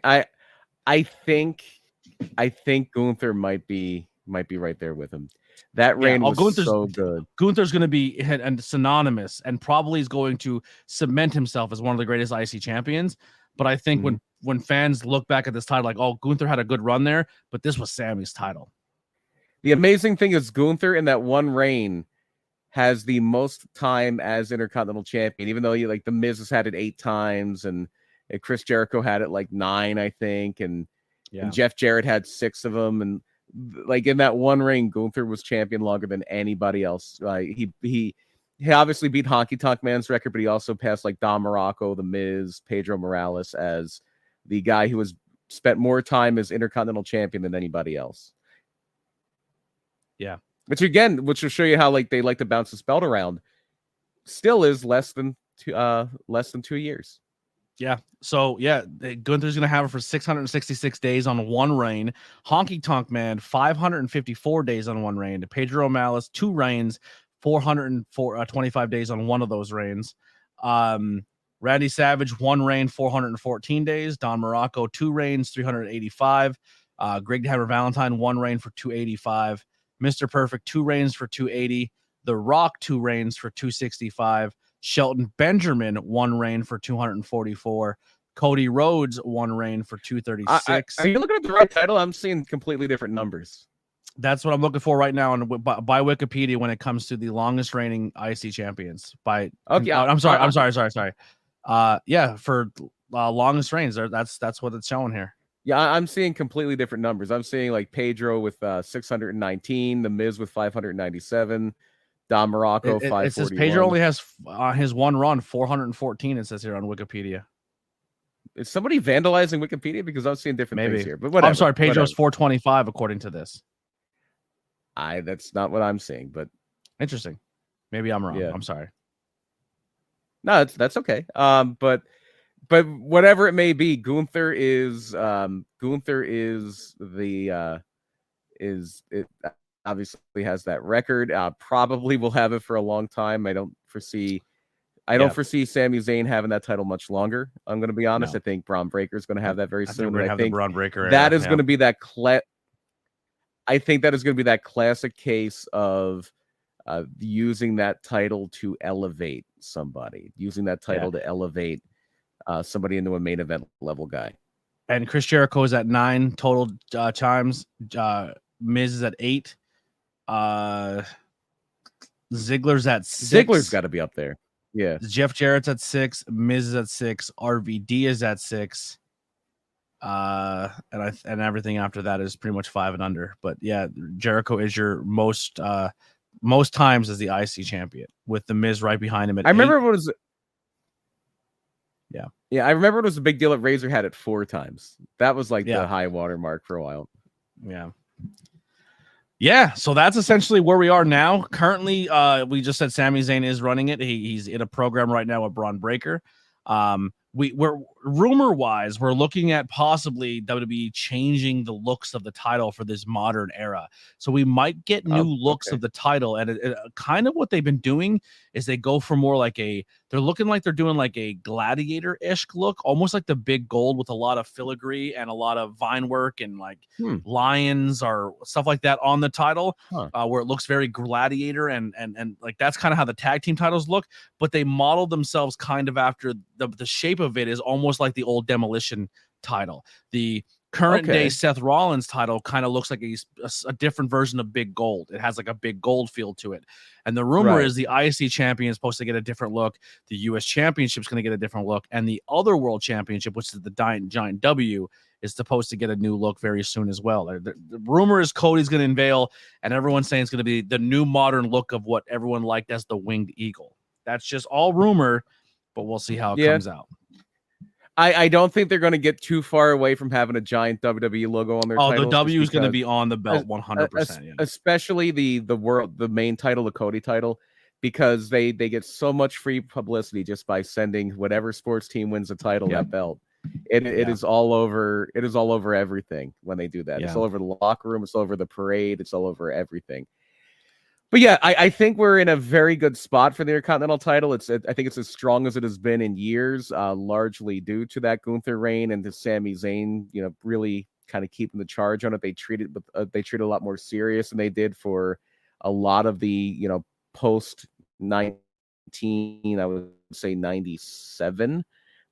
I think Gunther might be right there with him. That reign was so good. Gunther's going to be and synonymous, and probably is going to cement himself as one of the greatest IC champions. But I think when fans look back at this title, like, oh, Gunther had a good run there, but this was Sami's title. The amazing thing is Gunther in that one reign has the most time as Intercontinental Champion, even though the Miz has had it 8 times, and Chris Jericho had it like 9, I think, and Jeff Jarrett had 6 of them, and like in that one reign, Gunther was champion longer than anybody else. He obviously beat Honky Tonk Man's record, but he also passed like Don Morocco, The Miz, Pedro Morales as the guy who has spent more time as Intercontinental Champion than anybody else. Yeah. Which will show you how they like to bounce this belt around. Still is less than 2 years. Yeah. So Gunther's gonna have it for 666 days on one reign. Honky Tonk Man 554 days on one reign. Pedro Morales 2 reigns, 425 days on one of those reigns. Randy Savage 1 reign, 414 days. Don Morocco 2 reigns, 385. Greg the Hammer Valentine 1 reign for 285. Mr. Perfect 2 reigns for 280. The Rock 2 reigns for 265. Shelton Benjamin 1 reign for 244. Cody Rhodes 1 reign for 236. Are you looking at the right title? I'm seeing completely different numbers. That's what I'm looking for right now, and by Wikipedia when it comes to the longest reigning IC champions. I'm sorry. For longest reigns, that's what it's showing here. Yeah, I'm seeing completely different numbers. I'm seeing like Pedro with 619, The Miz with 597, Don Morocco It says Pedro 541. only has his one run 414. It says here on Wikipedia. Is somebody vandalizing Wikipedia? Because I'm seeing different things Maybe. here. But whatever. I'm sorry, Pedro's Whatever. 425 according to this. That's not what I'm seeing. But interesting. Maybe I'm wrong. yeah. I'm sorry. No, that's okay. But whatever it may be, Gunther is the is it obviously has that record. Probably will have it for a long time. I don't foresee Sami Zayn having that title much longer. I'm going to be honest. No. I think Braun Breaker is going to have that very soon. I think the Braun Breaker that is going to be that I think that is going to be that classic case of using that title to elevate somebody, using that title to elevate somebody into a main event level guy. And Chris Jericho is at 9 total times. Miz is at 8. Ziggler's at 6. Ziggler's got to be up there. Yeah. Jeff Jarrett's at 6. Miz is at 6. RVD is at 6. And everything after that is pretty much 5 and under. But yeah, Jericho is your most times as the IC champion, with the Miz right behind him at 8. I remember it was. Yeah. Yeah, I remember it was a big deal that Razor had it 4 times. That was like the high water mark for a while. Yeah. Yeah, so that's essentially where we are now. Currently, we just said Sami Zayn is running it. He's in a program right now with Braun Breaker. We're rumor-wise, we're looking at possibly WWE changing the looks of the title for this modern era. So we might get new looks of the title, and kind of what they've been doing is they go for more like they're looking like they're doing like a gladiator-ish look, almost like the big gold with a lot of filigree and a lot of vine work and like lions or stuff like that on the title, where it looks very gladiator and like that's kind of how the tag team titles look, but they modeled themselves kind of after the shape of it is almost like the old Demolition title. The current day Seth Rollins title kind of looks like a different version of Big Gold. It has like a Big Gold feel to it. And the rumor is the IC champion is supposed to get a different look. The US championship is going to get a different look. And the other world championship, which is the Giant W, is supposed to get a new look very soon as well. The rumor is Cody's going to unveil, and everyone's saying it's going to be the new modern look of what everyone liked as the Winged Eagle. That's just all rumor, but we'll see how it comes out. I don't think they're going to get too far away from having a giant WWE logo on their titles. The W is going to be on the belt 100%. Especially the main title, the Cody title, because they get so much free publicity just by sending whatever sports team wins the title that belt. It is all over. It is all over everything when they do that. It's all over the locker room. It's all over the parade. It's all over everything. But yeah, I think we're in a very good spot for the Intercontinental title. I think it's as strong as it has been in years, largely due to that Gunther reign and to Sami Zayn, really kind of keeping the charge on it. They treat it a lot more serious than they did for a lot of the, post 19, I would say 97,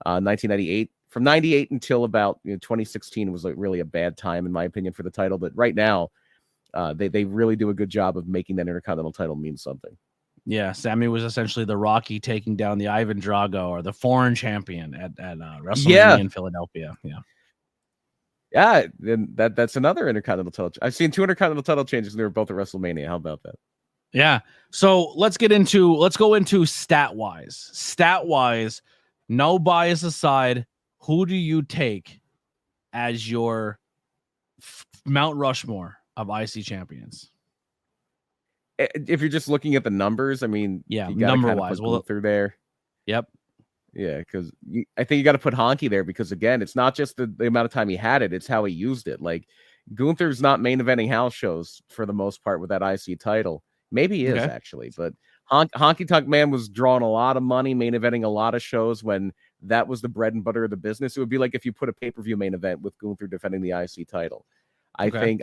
1998. From 98 until about 2016 was really a bad time, in my opinion, for the title. But right now, they really do a good job of making that Intercontinental title mean something. Yeah, Sammy was essentially the Rocky taking down the Ivan Drago, or the foreign champion at WrestleMania in Philadelphia. Yeah, then that's another Intercontinental title. I've seen 2 Intercontinental title changes, and they were both at WrestleMania. How about that? Yeah. So let's go into stat wise, no bias aside. Who do you take as your Mount Rushmore of IC champions? If you're just looking at the numbers, I mean, you number wise, we'll through there. Yep. Yeah, because I think you got to put Honky there, because again, it's not just the amount of time he had it; it's how he used it. Like Gunther's not main eventing house shows for the most part with that IC title. Maybe he is actually, but Honky Tonk Man was drawing a lot of money, main eventing a lot of shows when that was the bread and butter of the business. It would be like if you put a pay-per-view main event with Gunther defending the IC title. I think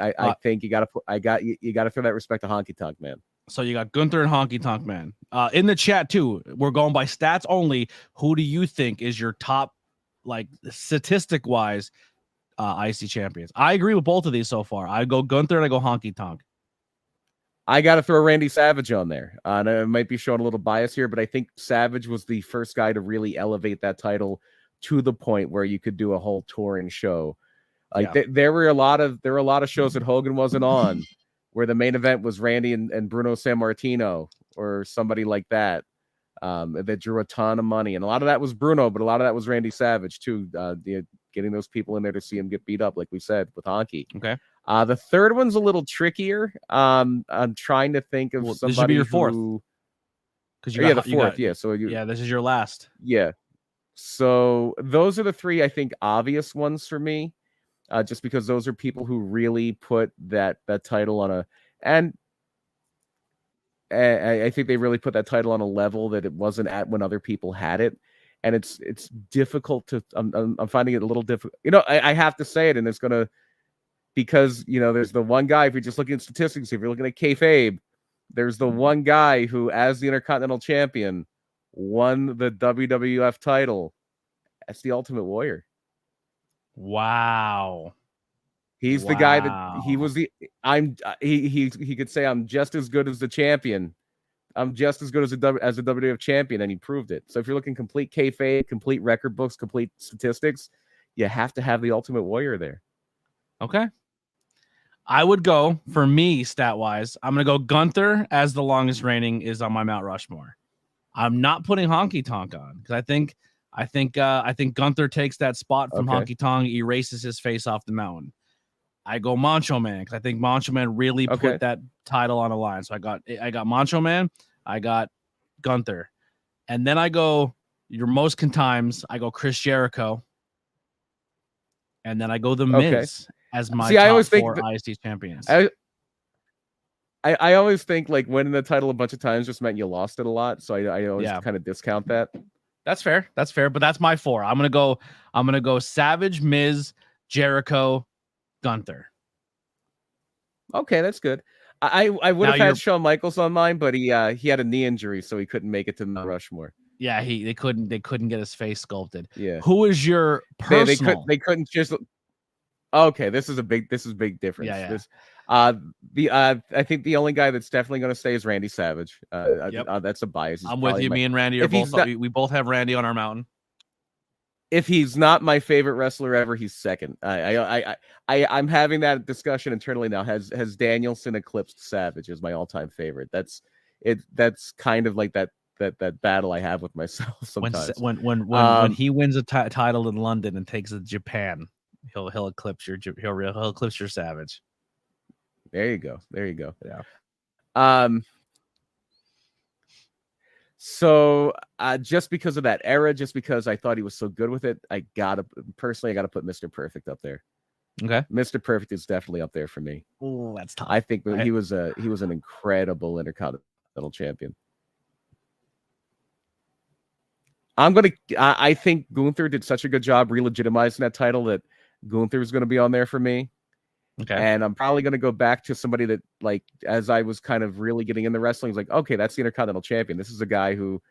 you got to throw that respect to Honky Tonk Man. So you got Gunther and Honky Tonk Man. In the chat too, we're going by stats only. Who do you think is your top, like statistic wise, IC champions? I agree with both of these so far. I go Gunther and I go Honky Tonk. I got to throw Randy Savage on there. And I might be showing a little bias here, but I think Savage was the first guy to really elevate that title to the point where you could do a whole touring show Like there were a lot of shows that Hogan wasn't on, where the main event was Randy and Bruno Sammartino or somebody like that. That drew a ton of money, and a lot of that was Bruno, but a lot of that was Randy Savage too. Getting those people in there to see him get beat up, like we said with Honky. Okay. The third one's a little trickier. I'm trying to think of somebody. This should be your fourth. Because the fourth. This is your last. Yeah. So those are the three, I think, obvious ones for me. Just because those are people who really put that title on and I think they really put that title on a level that it wasn't at when other people had it. And it's difficult to, I'm finding it a little difficult. I have to say it, and it's going to, because, there's the one guy, if you're just looking at statistics, if you're looking at kayfabe, there's the one guy who, as the Intercontinental Champion, won the WWF title. That's the Ultimate Warrior. Wow. He's the guy that he was he could say, I'm just as good as the champion. I'm just as good as a WWF champion, and he proved it. So if you're looking complete kayfabe, complete record books, complete statistics, you have to have the Ultimate Warrior there. Okay. I would go, for me, stat-wise, I'm going to go Gunther as the longest reigning is on my Mount Rushmore. I'm not putting Honky Tonk on, because I think Gunther takes that spot from Honky Tonk, erases his face off the mountain. I go Macho Man, because I think Macho Man really put that title on the line. So I got Macho Man, I got Gunther, and then I go your most times. I go Chris Jericho, and then I go the Miz as my top four IST champions. I always think like winning the title a bunch of times just meant you lost it a lot. So I always kind of discount that. That's fair. But that's my four. I'm gonna go Savage, Miz, Jericho, Gunther. Okay, that's good. I would have had Shawn Michaels on mine, but he had a knee injury, so he couldn't make it to Mount Rushmore. Yeah, they couldn't get his face sculpted. Yeah. Who is your personal? They couldn't just. Okay, this is big difference. Yeah. This, I think the only guy that's definitely going to stay is Randy Savage. That's a bias. I'm with you. Me and Randy are both. We both have Randy on our mountain. If he's not my favorite wrestler ever, he's second. I'm having that discussion internally now. Has Danielson eclipsed Savage as my all-time favorite? That's it. That's kind of like that battle I have with myself sometimes. When he wins a title in London and takes it to Japan, he'll eclipse your Savage. There you go. Yeah. So just because of that era, just because I thought he was so good with it, I gotta put Mr. Perfect up there. Okay. Mr. Perfect is definitely up there for me. Oh, that's tough. I think he was an incredible Intercontinental champion. I think Gunther did such a good job re-legitimizing that title that Gunther is going to be on there for me. Okay. And I'm probably going to go back to somebody that, like, as I was kind of really getting into wrestling, it's like, okay, that's the Intercontinental champion. This is a guy who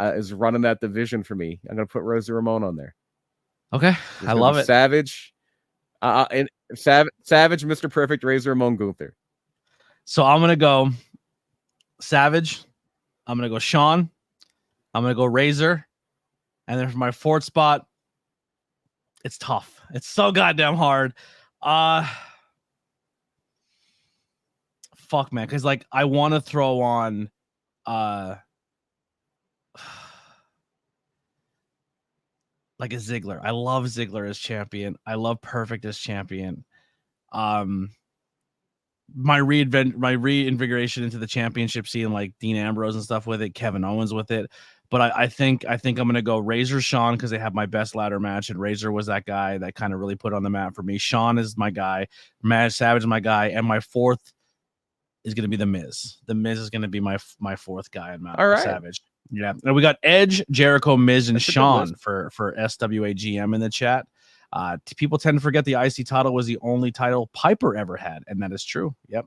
is running that division for me. I'm going to put Rosie Ramon on there. Okay. I love it. Savage, Savage, Mr. Perfect, Razor Ramon, Gunther. So I'm going to go Savage. I'm going to go Shawn. I'm going to go Razor. And then for my fourth spot, it's tough. It's so goddamn hard. Fuck, man, because like I want to throw on like a Ziggler. I love Ziggler as champion. I love Perfect as champion. My reinvigoration into the championship scene, like Dean Ambrose and stuff with it, Kevin Owens with it. But I think I'm gonna go Razor Shawn because they have my best ladder match, and Razor was that guy that kind of really put on the map for me. Shawn is my guy, Savage is my guy, and my fourth is gonna be the Miz. The Miz is gonna be my fourth guy in Mount Savage. Yeah, and we got Edge, Jericho, Miz, and Shawn for SWAGM in the chat. People tend to forget the IC title was the only title Piper ever had, and that is true. Yep.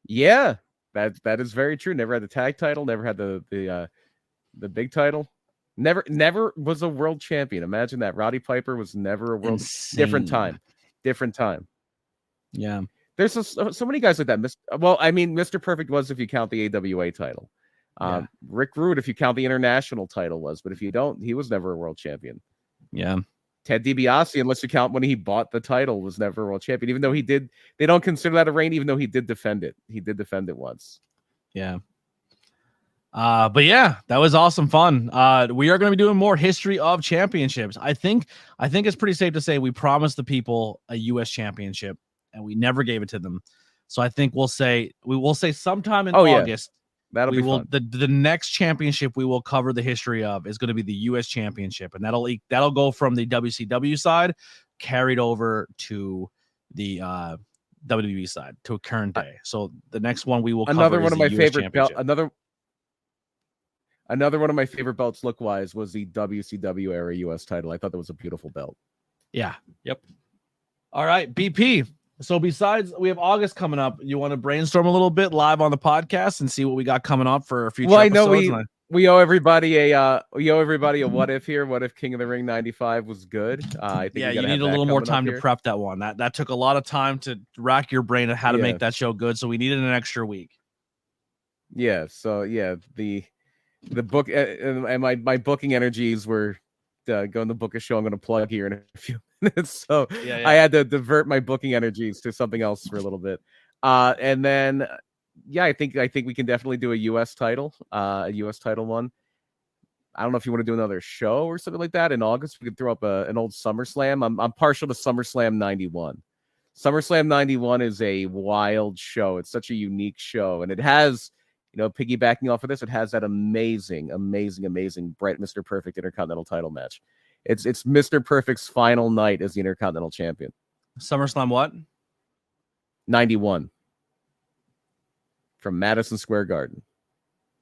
Yeah, that is very true. Never had the tag title. Never had the big title. Never was a world champion. Imagine that. Roddy Piper was never a world. Different time. Yeah. There's so many guys like that. Mr. Perfect was if you count the AWA title. Rick Rude, if you count the international title, was, but if you don't, he was never a world champion. Yeah. Ted DiBiase, unless you count when he bought the title, was never world champion. Even though he did, they don't consider that a reign. Even though he did defend it, once. Yeah. But yeah, that was awesome fun. We are going to be doing more history of championships. I think it's pretty safe to say we promised the people a U.S. championship and we never gave it to them. So I think we will say sometime in August. That'll be fun. The next championship we will cover the history of is going to be the U.S. championship, and that'll go from the WCW side carried over to the WWE side to current day. So the next one we will cover another one is of the my US favorite belts. Another one of my favorite belts look wise was the WCW era U.S. title. I thought that was a beautiful belt. Yeah. Yep. All right, BP. So besides, we have August coming up. You want to brainstorm a little bit live on the podcast and see what we got coming up for future episodes? I know we owe everybody a what if here. What if King of the Ring 95 was good? I think you need a little more time to prep that one. That took a lot of time to rack your brain on how to make that show good. So we needed an extra week. Yeah. So the book and my booking energies were going to book a show I'm going to plug here in a few minutes. So I had to divert my booking energies to something else for a little bit. And then, I think we can definitely do a U.S. title, one. I don't know if you want to do another show or something like that in August. We could throw up an old SummerSlam. I'm partial to SummerSlam 91. SummerSlam 91 is a wild show. It's such a unique show. And it has, piggybacking off of this, it has that amazing Bret Mr. Perfect Intercontinental title match. It's Mr. Perfect's final night as the Intercontinental Champion. SummerSlam what? 91. From Madison Square Garden.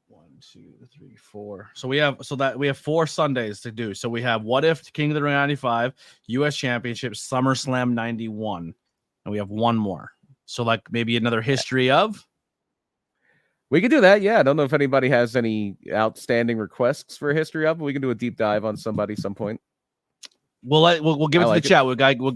1, 2, 3, 4. So we have 4 Sundays to do. So we have What If King of the Ring 95, US Championship, SummerSlam 91. And we have one more. So like maybe another history of. We could do that. Yeah. I don't know if anybody has any outstanding requests for a history of, but we can do a deep dive on somebody some point. We'll give it to the chat.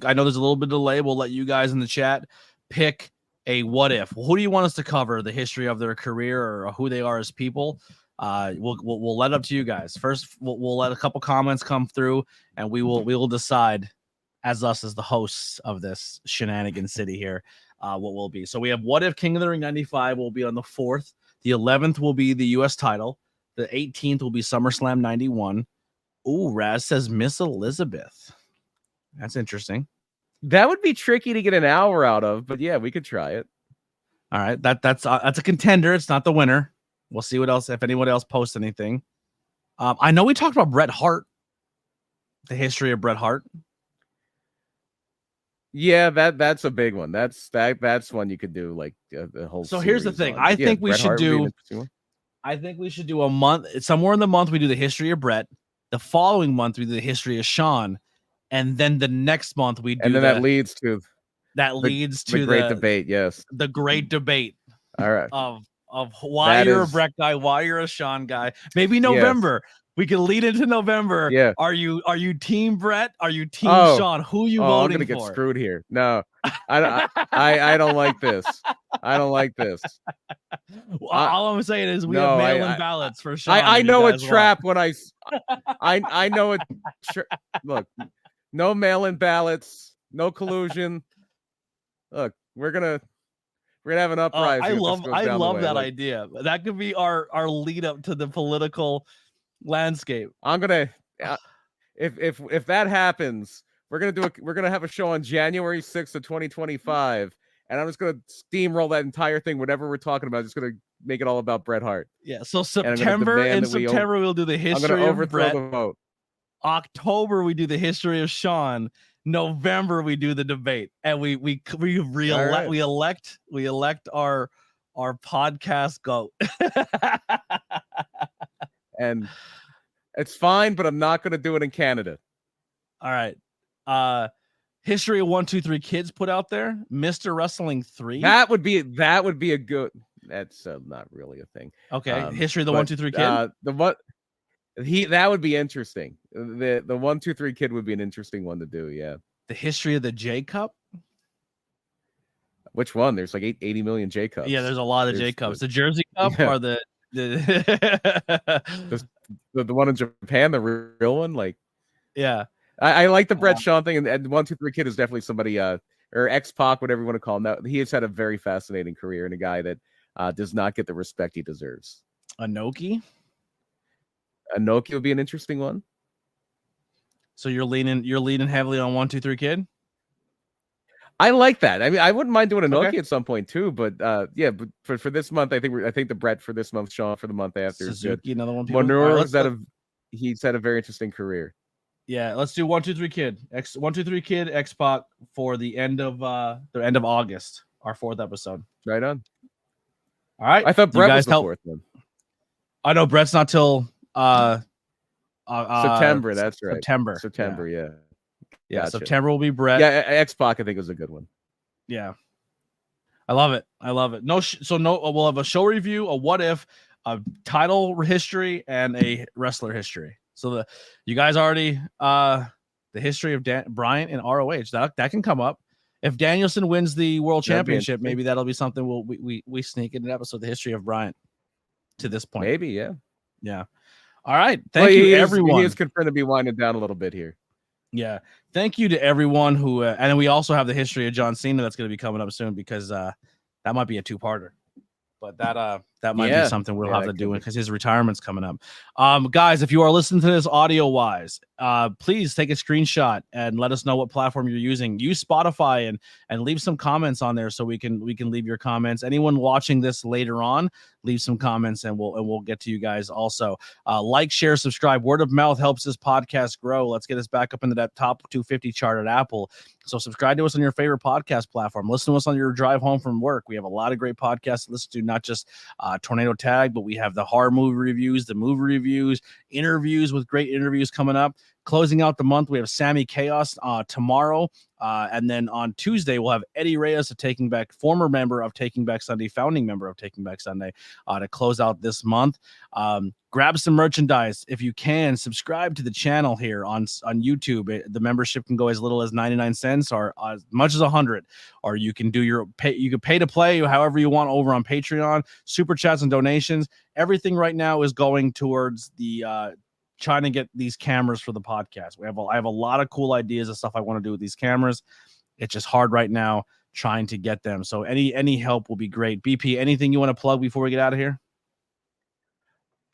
I know there's a little bit of delay. We'll let you guys in the chat pick a what if. Who do you want us to cover? The history of their career or who they are as people? We'll let it up to you guys. First, we'll let a couple comments come through, and we will decide as the hosts of this shenanigan city here what will be. So we have What If King of the Ring 95 will be on the 4th. The 11th will be the U.S. title. The 18th will be SummerSlam 91. Ooh, Raz says Miss Elizabeth. That's interesting. That would be tricky to get an hour out of, but yeah, we could try it. All right, that's a contender. It's not the winner. We'll see what else, if anyone else posts anything. I know we talked about Bret Hart, the history of Bret Hart. Yeah, that's a big one. That's one you could do like a whole. So here's the thing. I think we should do a month. Somewhere in the month we do the history of Bret. The following month we do the history of Shawn, and then the next month we do. And then that leads to the great debate. Yes, the great debate. All right. Of why you're a Bret guy, why you're a Shawn guy. Maybe November. Yes. We can lead into November. Yeah. Are you team Bret? Are you team Shawn? Who are you voting for? I'm gonna get screwed here. No, I don't like this. I don't like this. All I'm saying is we have mail-in ballots for Shawn. I know a trap when I know it. Look, no mail-in ballots, no collusion. Look, we're gonna have an uprising. I love that idea. That could be our lead up to the political landscape. I'm gonna if that happens, we're gonna have a show on January 6th of 2025, and I'm just gonna steamroll that entire thing. Whatever we're talking about, just gonna make it all about Bret Hart. Yeah. So September we'll do the history of Bret. The vote. October we do the history of Shawn. November we do the debate, and we elect our podcast goat. And it's fine, but I'm not going to do it in Canada. All right. History of 1, 2, 3 Kids put out there. Mr. Wrestling 3. That would be a good. That's not really a thing. Okay. History of the 1, 2, 3 Kid. That would be interesting. The 1, 2, 3 Kid would be an interesting one to do. Yeah. The history of the J Cup. Which one? There's like 80 million J Cups. Yeah, there's a lot of J Cups. The Jersey Cup or the one in Japan, the real one. Like, yeah. I like the Brett Sean thing, and 123 Kid is definitely somebody, or X-Pac, whatever you want to call him. Now, he has had a very fascinating career and a guy that does not get the respect he deserves. Inoki? Inoki would be an interesting one. So you're leaning heavily on 123 Kid? I like that. I mean, I wouldn't mind doing Inoki at some point too, but yeah, but for this month, I think the Brett for this month, Sean for the month after Suzuki, another one. Minoru he's had a very interesting career. Yeah, let's do 123 Kid. 123 Kid X-Pac for the end of August, our 4th episode. Right on. All right. I thought Brett was the 4th one. I know Brett's not till September. That's right. September. Yeah. Yeah. Gotcha. September will be Brett. Yeah. X-Pac, I think, was a good one. Yeah. I love it. We'll have a show review, a what if, a title history, and a wrestler history. So you guys already the history of Bryant in ROH that can come up. If Danielson wins the world championship, maybe that'll be something we sneak in an episode, the history of Bryant to this point. Maybe, yeah. Yeah. All right. Thank you, everyone. He is confirmed to be winding down a little bit here. Yeah. Thank you to everyone who, and then we also have the history of John Cena that's going to be coming up soon because that might be a 2-parter. But that might be something we'll have to do because his retirement's coming up. Guys, if you are listening to this audio wise, please take a screenshot and let us know what platform you're using. Use Spotify and leave some comments on there so we can leave your comments. Anyone watching this later on, leave some comments and we'll get to you guys also. Like, share, subscribe. Word of mouth helps this podcast grow. Let's get us back up into that top 250 chart at Apple. So subscribe to us on your favorite podcast platform. Listen to us on your drive home from work. We have a lot of great podcasts to listen to, not just Tornado Tag, but we have the horror movie reviews, the movie reviews, interviews with great interviews coming up. Closing out the month, we have Sammy Chaos tomorrow. And then on Tuesday, we'll have Eddie Reyes, former member of Taking Back Sunday, founding member of Taking Back Sunday, to close out this month. Grab some merchandise. If you can, subscribe to the channel here on YouTube. The membership can go as little as 99 cents or as much as 100. Or you can do you can pay to play however you want over on Patreon. Super chats and donations. Everything right now is going towards the trying to get these cameras for the podcast. I have a lot of cool ideas of stuff I want to do with these cameras. It's just hard right now trying to get them. So any help will be great. BP, anything you want to plug before we get out of here?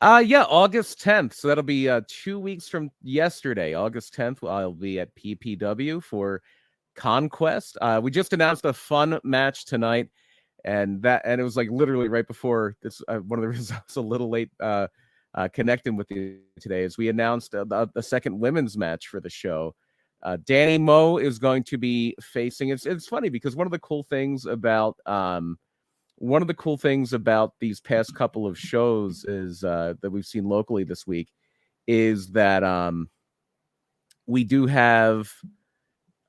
Yeah, August 10th. So that'll be 2 weeks from yesterday. August 10th, I'll be at PPW for Conquest. We just announced a fun match tonight, and it was like literally right before this. One of the reasons I was a little late connecting with you today is we announced a second women's match for the show. Danny Moe is going to be facing. It's funny because one of the cool things about these past couple of shows is that we've seen locally this week is that we do have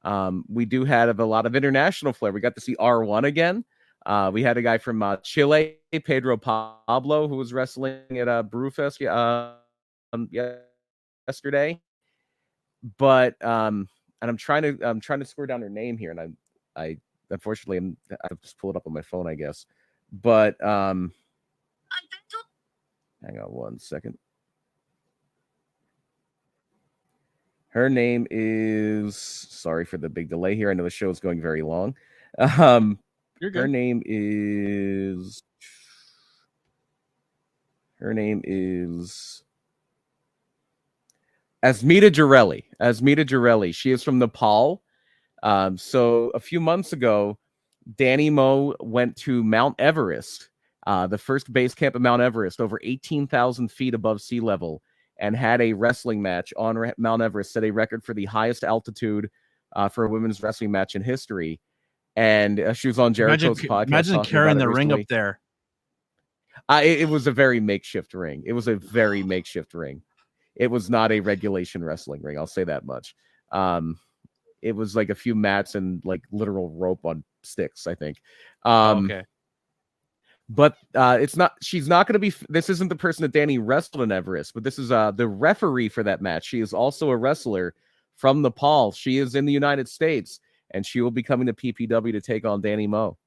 a lot of international flair. We got to see R1 again. We had a guy from Chile, Pedro Pablo, who was wrestling at Brewfest yesterday. But and I'm trying to score down her name here, and I unfortunately I just pull it up on my phone, I guess. But hang on one second. Her name is, sorry for the big delay here. I know the show is going very long. You're good. Her name is Asmita Jarelli. She is from Nepal. So a few months ago, Danny Moe went to Mount Everest, the first base camp of Mount Everest, over 18,000 feet above sea level, and had a wrestling match on Mount Everest, set a record for the highest altitude for a women's wrestling match in history. And she was on Jericho's podcast. Imagine carrying the ring up there. It was a very makeshift ring. It was not a regulation wrestling ring. I'll say that much. It was like a few mats and like literal rope on sticks, I think. Okay. But she's not going to be, this isn't the person that Danny wrestled in Everest, but this is the referee for that match. She is also a wrestler from Nepal. She is in the United States, and she will be coming to PPW to take on Danny Moe.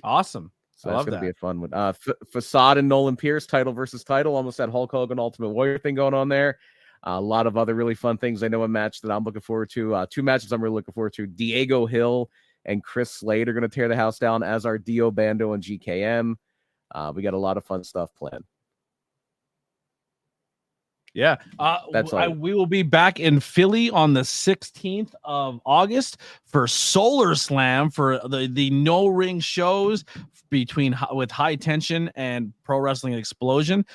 Awesome. So that's going to be a fun one. Facade and Nolan Pierce, title versus title, almost that Hulk Hogan Ultimate Warrior thing going on there. A lot of other really fun things. I know a match that I'm looking forward to. 2 matches I'm really looking forward to. Diego Hill and Chris Slade are going to tear the house down, as are Dio Bando and GKM. We got a lot of fun stuff planned. Yeah. We will be back in Philly on the 16th of August for Solar Slam, for the no ring shows with High Tension and Pro Wrestling Explosion.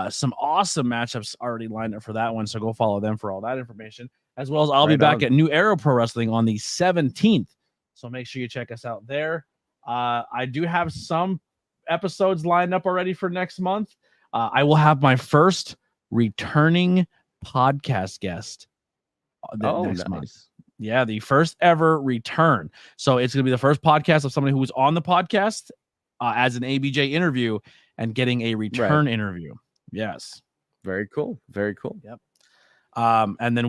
Some awesome matchups already lined up for that one, so go follow them for all that information. As well as I'll be back at New Era Pro Wrestling on the 17th, so make sure you check us out there. I do have some episodes lined up already for next month. I will have my first returning podcast guest next month. Yeah, the first ever return. So it's going to be the first podcast of somebody who was on the podcast as an ABJ interview and getting a return interview. Yes. Very cool. Very cool. Yep. And then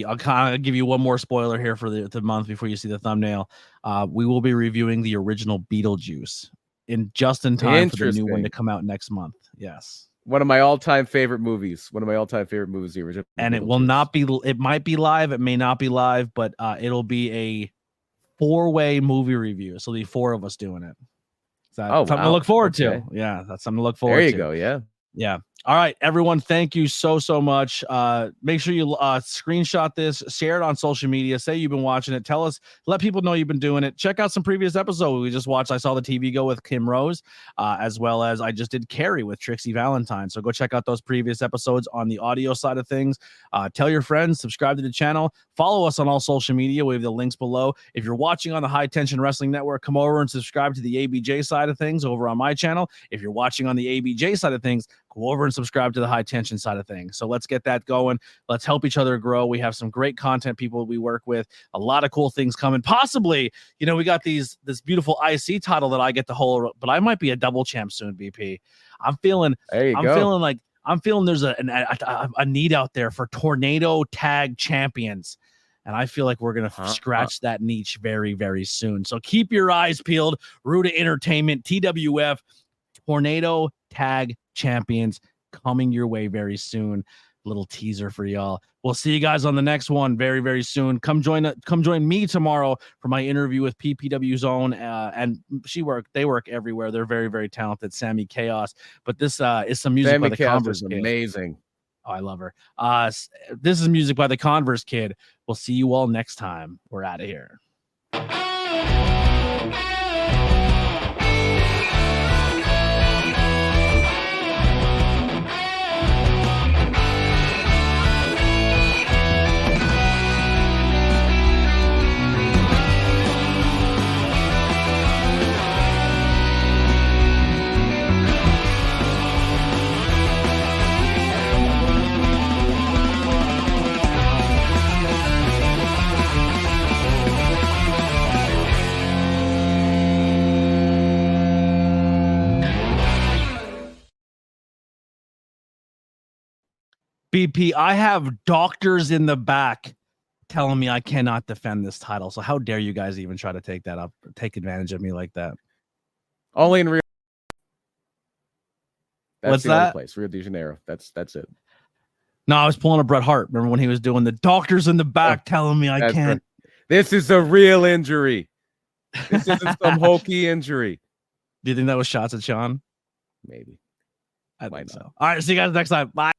I'll kind of give you one more spoiler here for the month before you see the thumbnail. We will be reviewing the original Beetlejuice just in time for the new one to come out next month. Yes. One of my all-time favorite movies. The original. And it will not be, it might be live, it may not be live, but it'll be a 4-way movie review. So the 4 of us doing it. Something to look forward to. Yeah, that's something to look forward to. There you go, yeah. Yeah. All right, everyone. Thank you so much. Make sure you screenshot this, share it on social media. Say you've been watching it. Let people know you've been doing it. Check out some previous episodes we just watched. I saw the TV Go with Kim Rose, as well as I just did Carrie with Trixie Valentine. So go check out those previous episodes on the audio side of things. Tell your friends, subscribe to the channel, follow us on all social media. We have the links below. If you're watching on the High Tension Wrestling Network, come over and subscribe to the ABJ side of things over on my channel. If you're watching on the ABJ side of things, go over and subscribe to the High Tension side of things. So let's get that going. Let's help each other grow. We have some great content people we work with, a lot of cool things coming. Possibly, we got this beautiful IC title that I get to hold, but I might be a double champ soon, BP. I'm feeling there's a need out there for tornado tag champions. And I feel like we're going to scratch that niche very, very soon. So keep your eyes peeled. Ruda Entertainment, TWF, Tornado Tag Champions coming your way very soon. Little teaser for y'all. We'll see you guys on the next one very, very soon. Come join me tomorrow for my interview with PPW Zone. And they work everywhere. They're very, very talented. Sammy Chaos. But this is some music Sammy by the Chaos Converse is Kid. amazing. Oh, I love her. This is music by the Converse Kid. We'll see you all next time. We're out of here. BP, I have doctors in the back telling me I cannot defend this title. So how dare you guys even try to take advantage of me like that? Only in Rio. What's that? Place, Rio de Janeiro. That's it. No, I was pulling a Bret Hart. Remember when he was doing the doctors in the back telling me I can't? Right. This is a real injury. This isn't some hokey injury. Do you think that was shots at Sean? Maybe. I think so. All right, see you guys next time. Bye.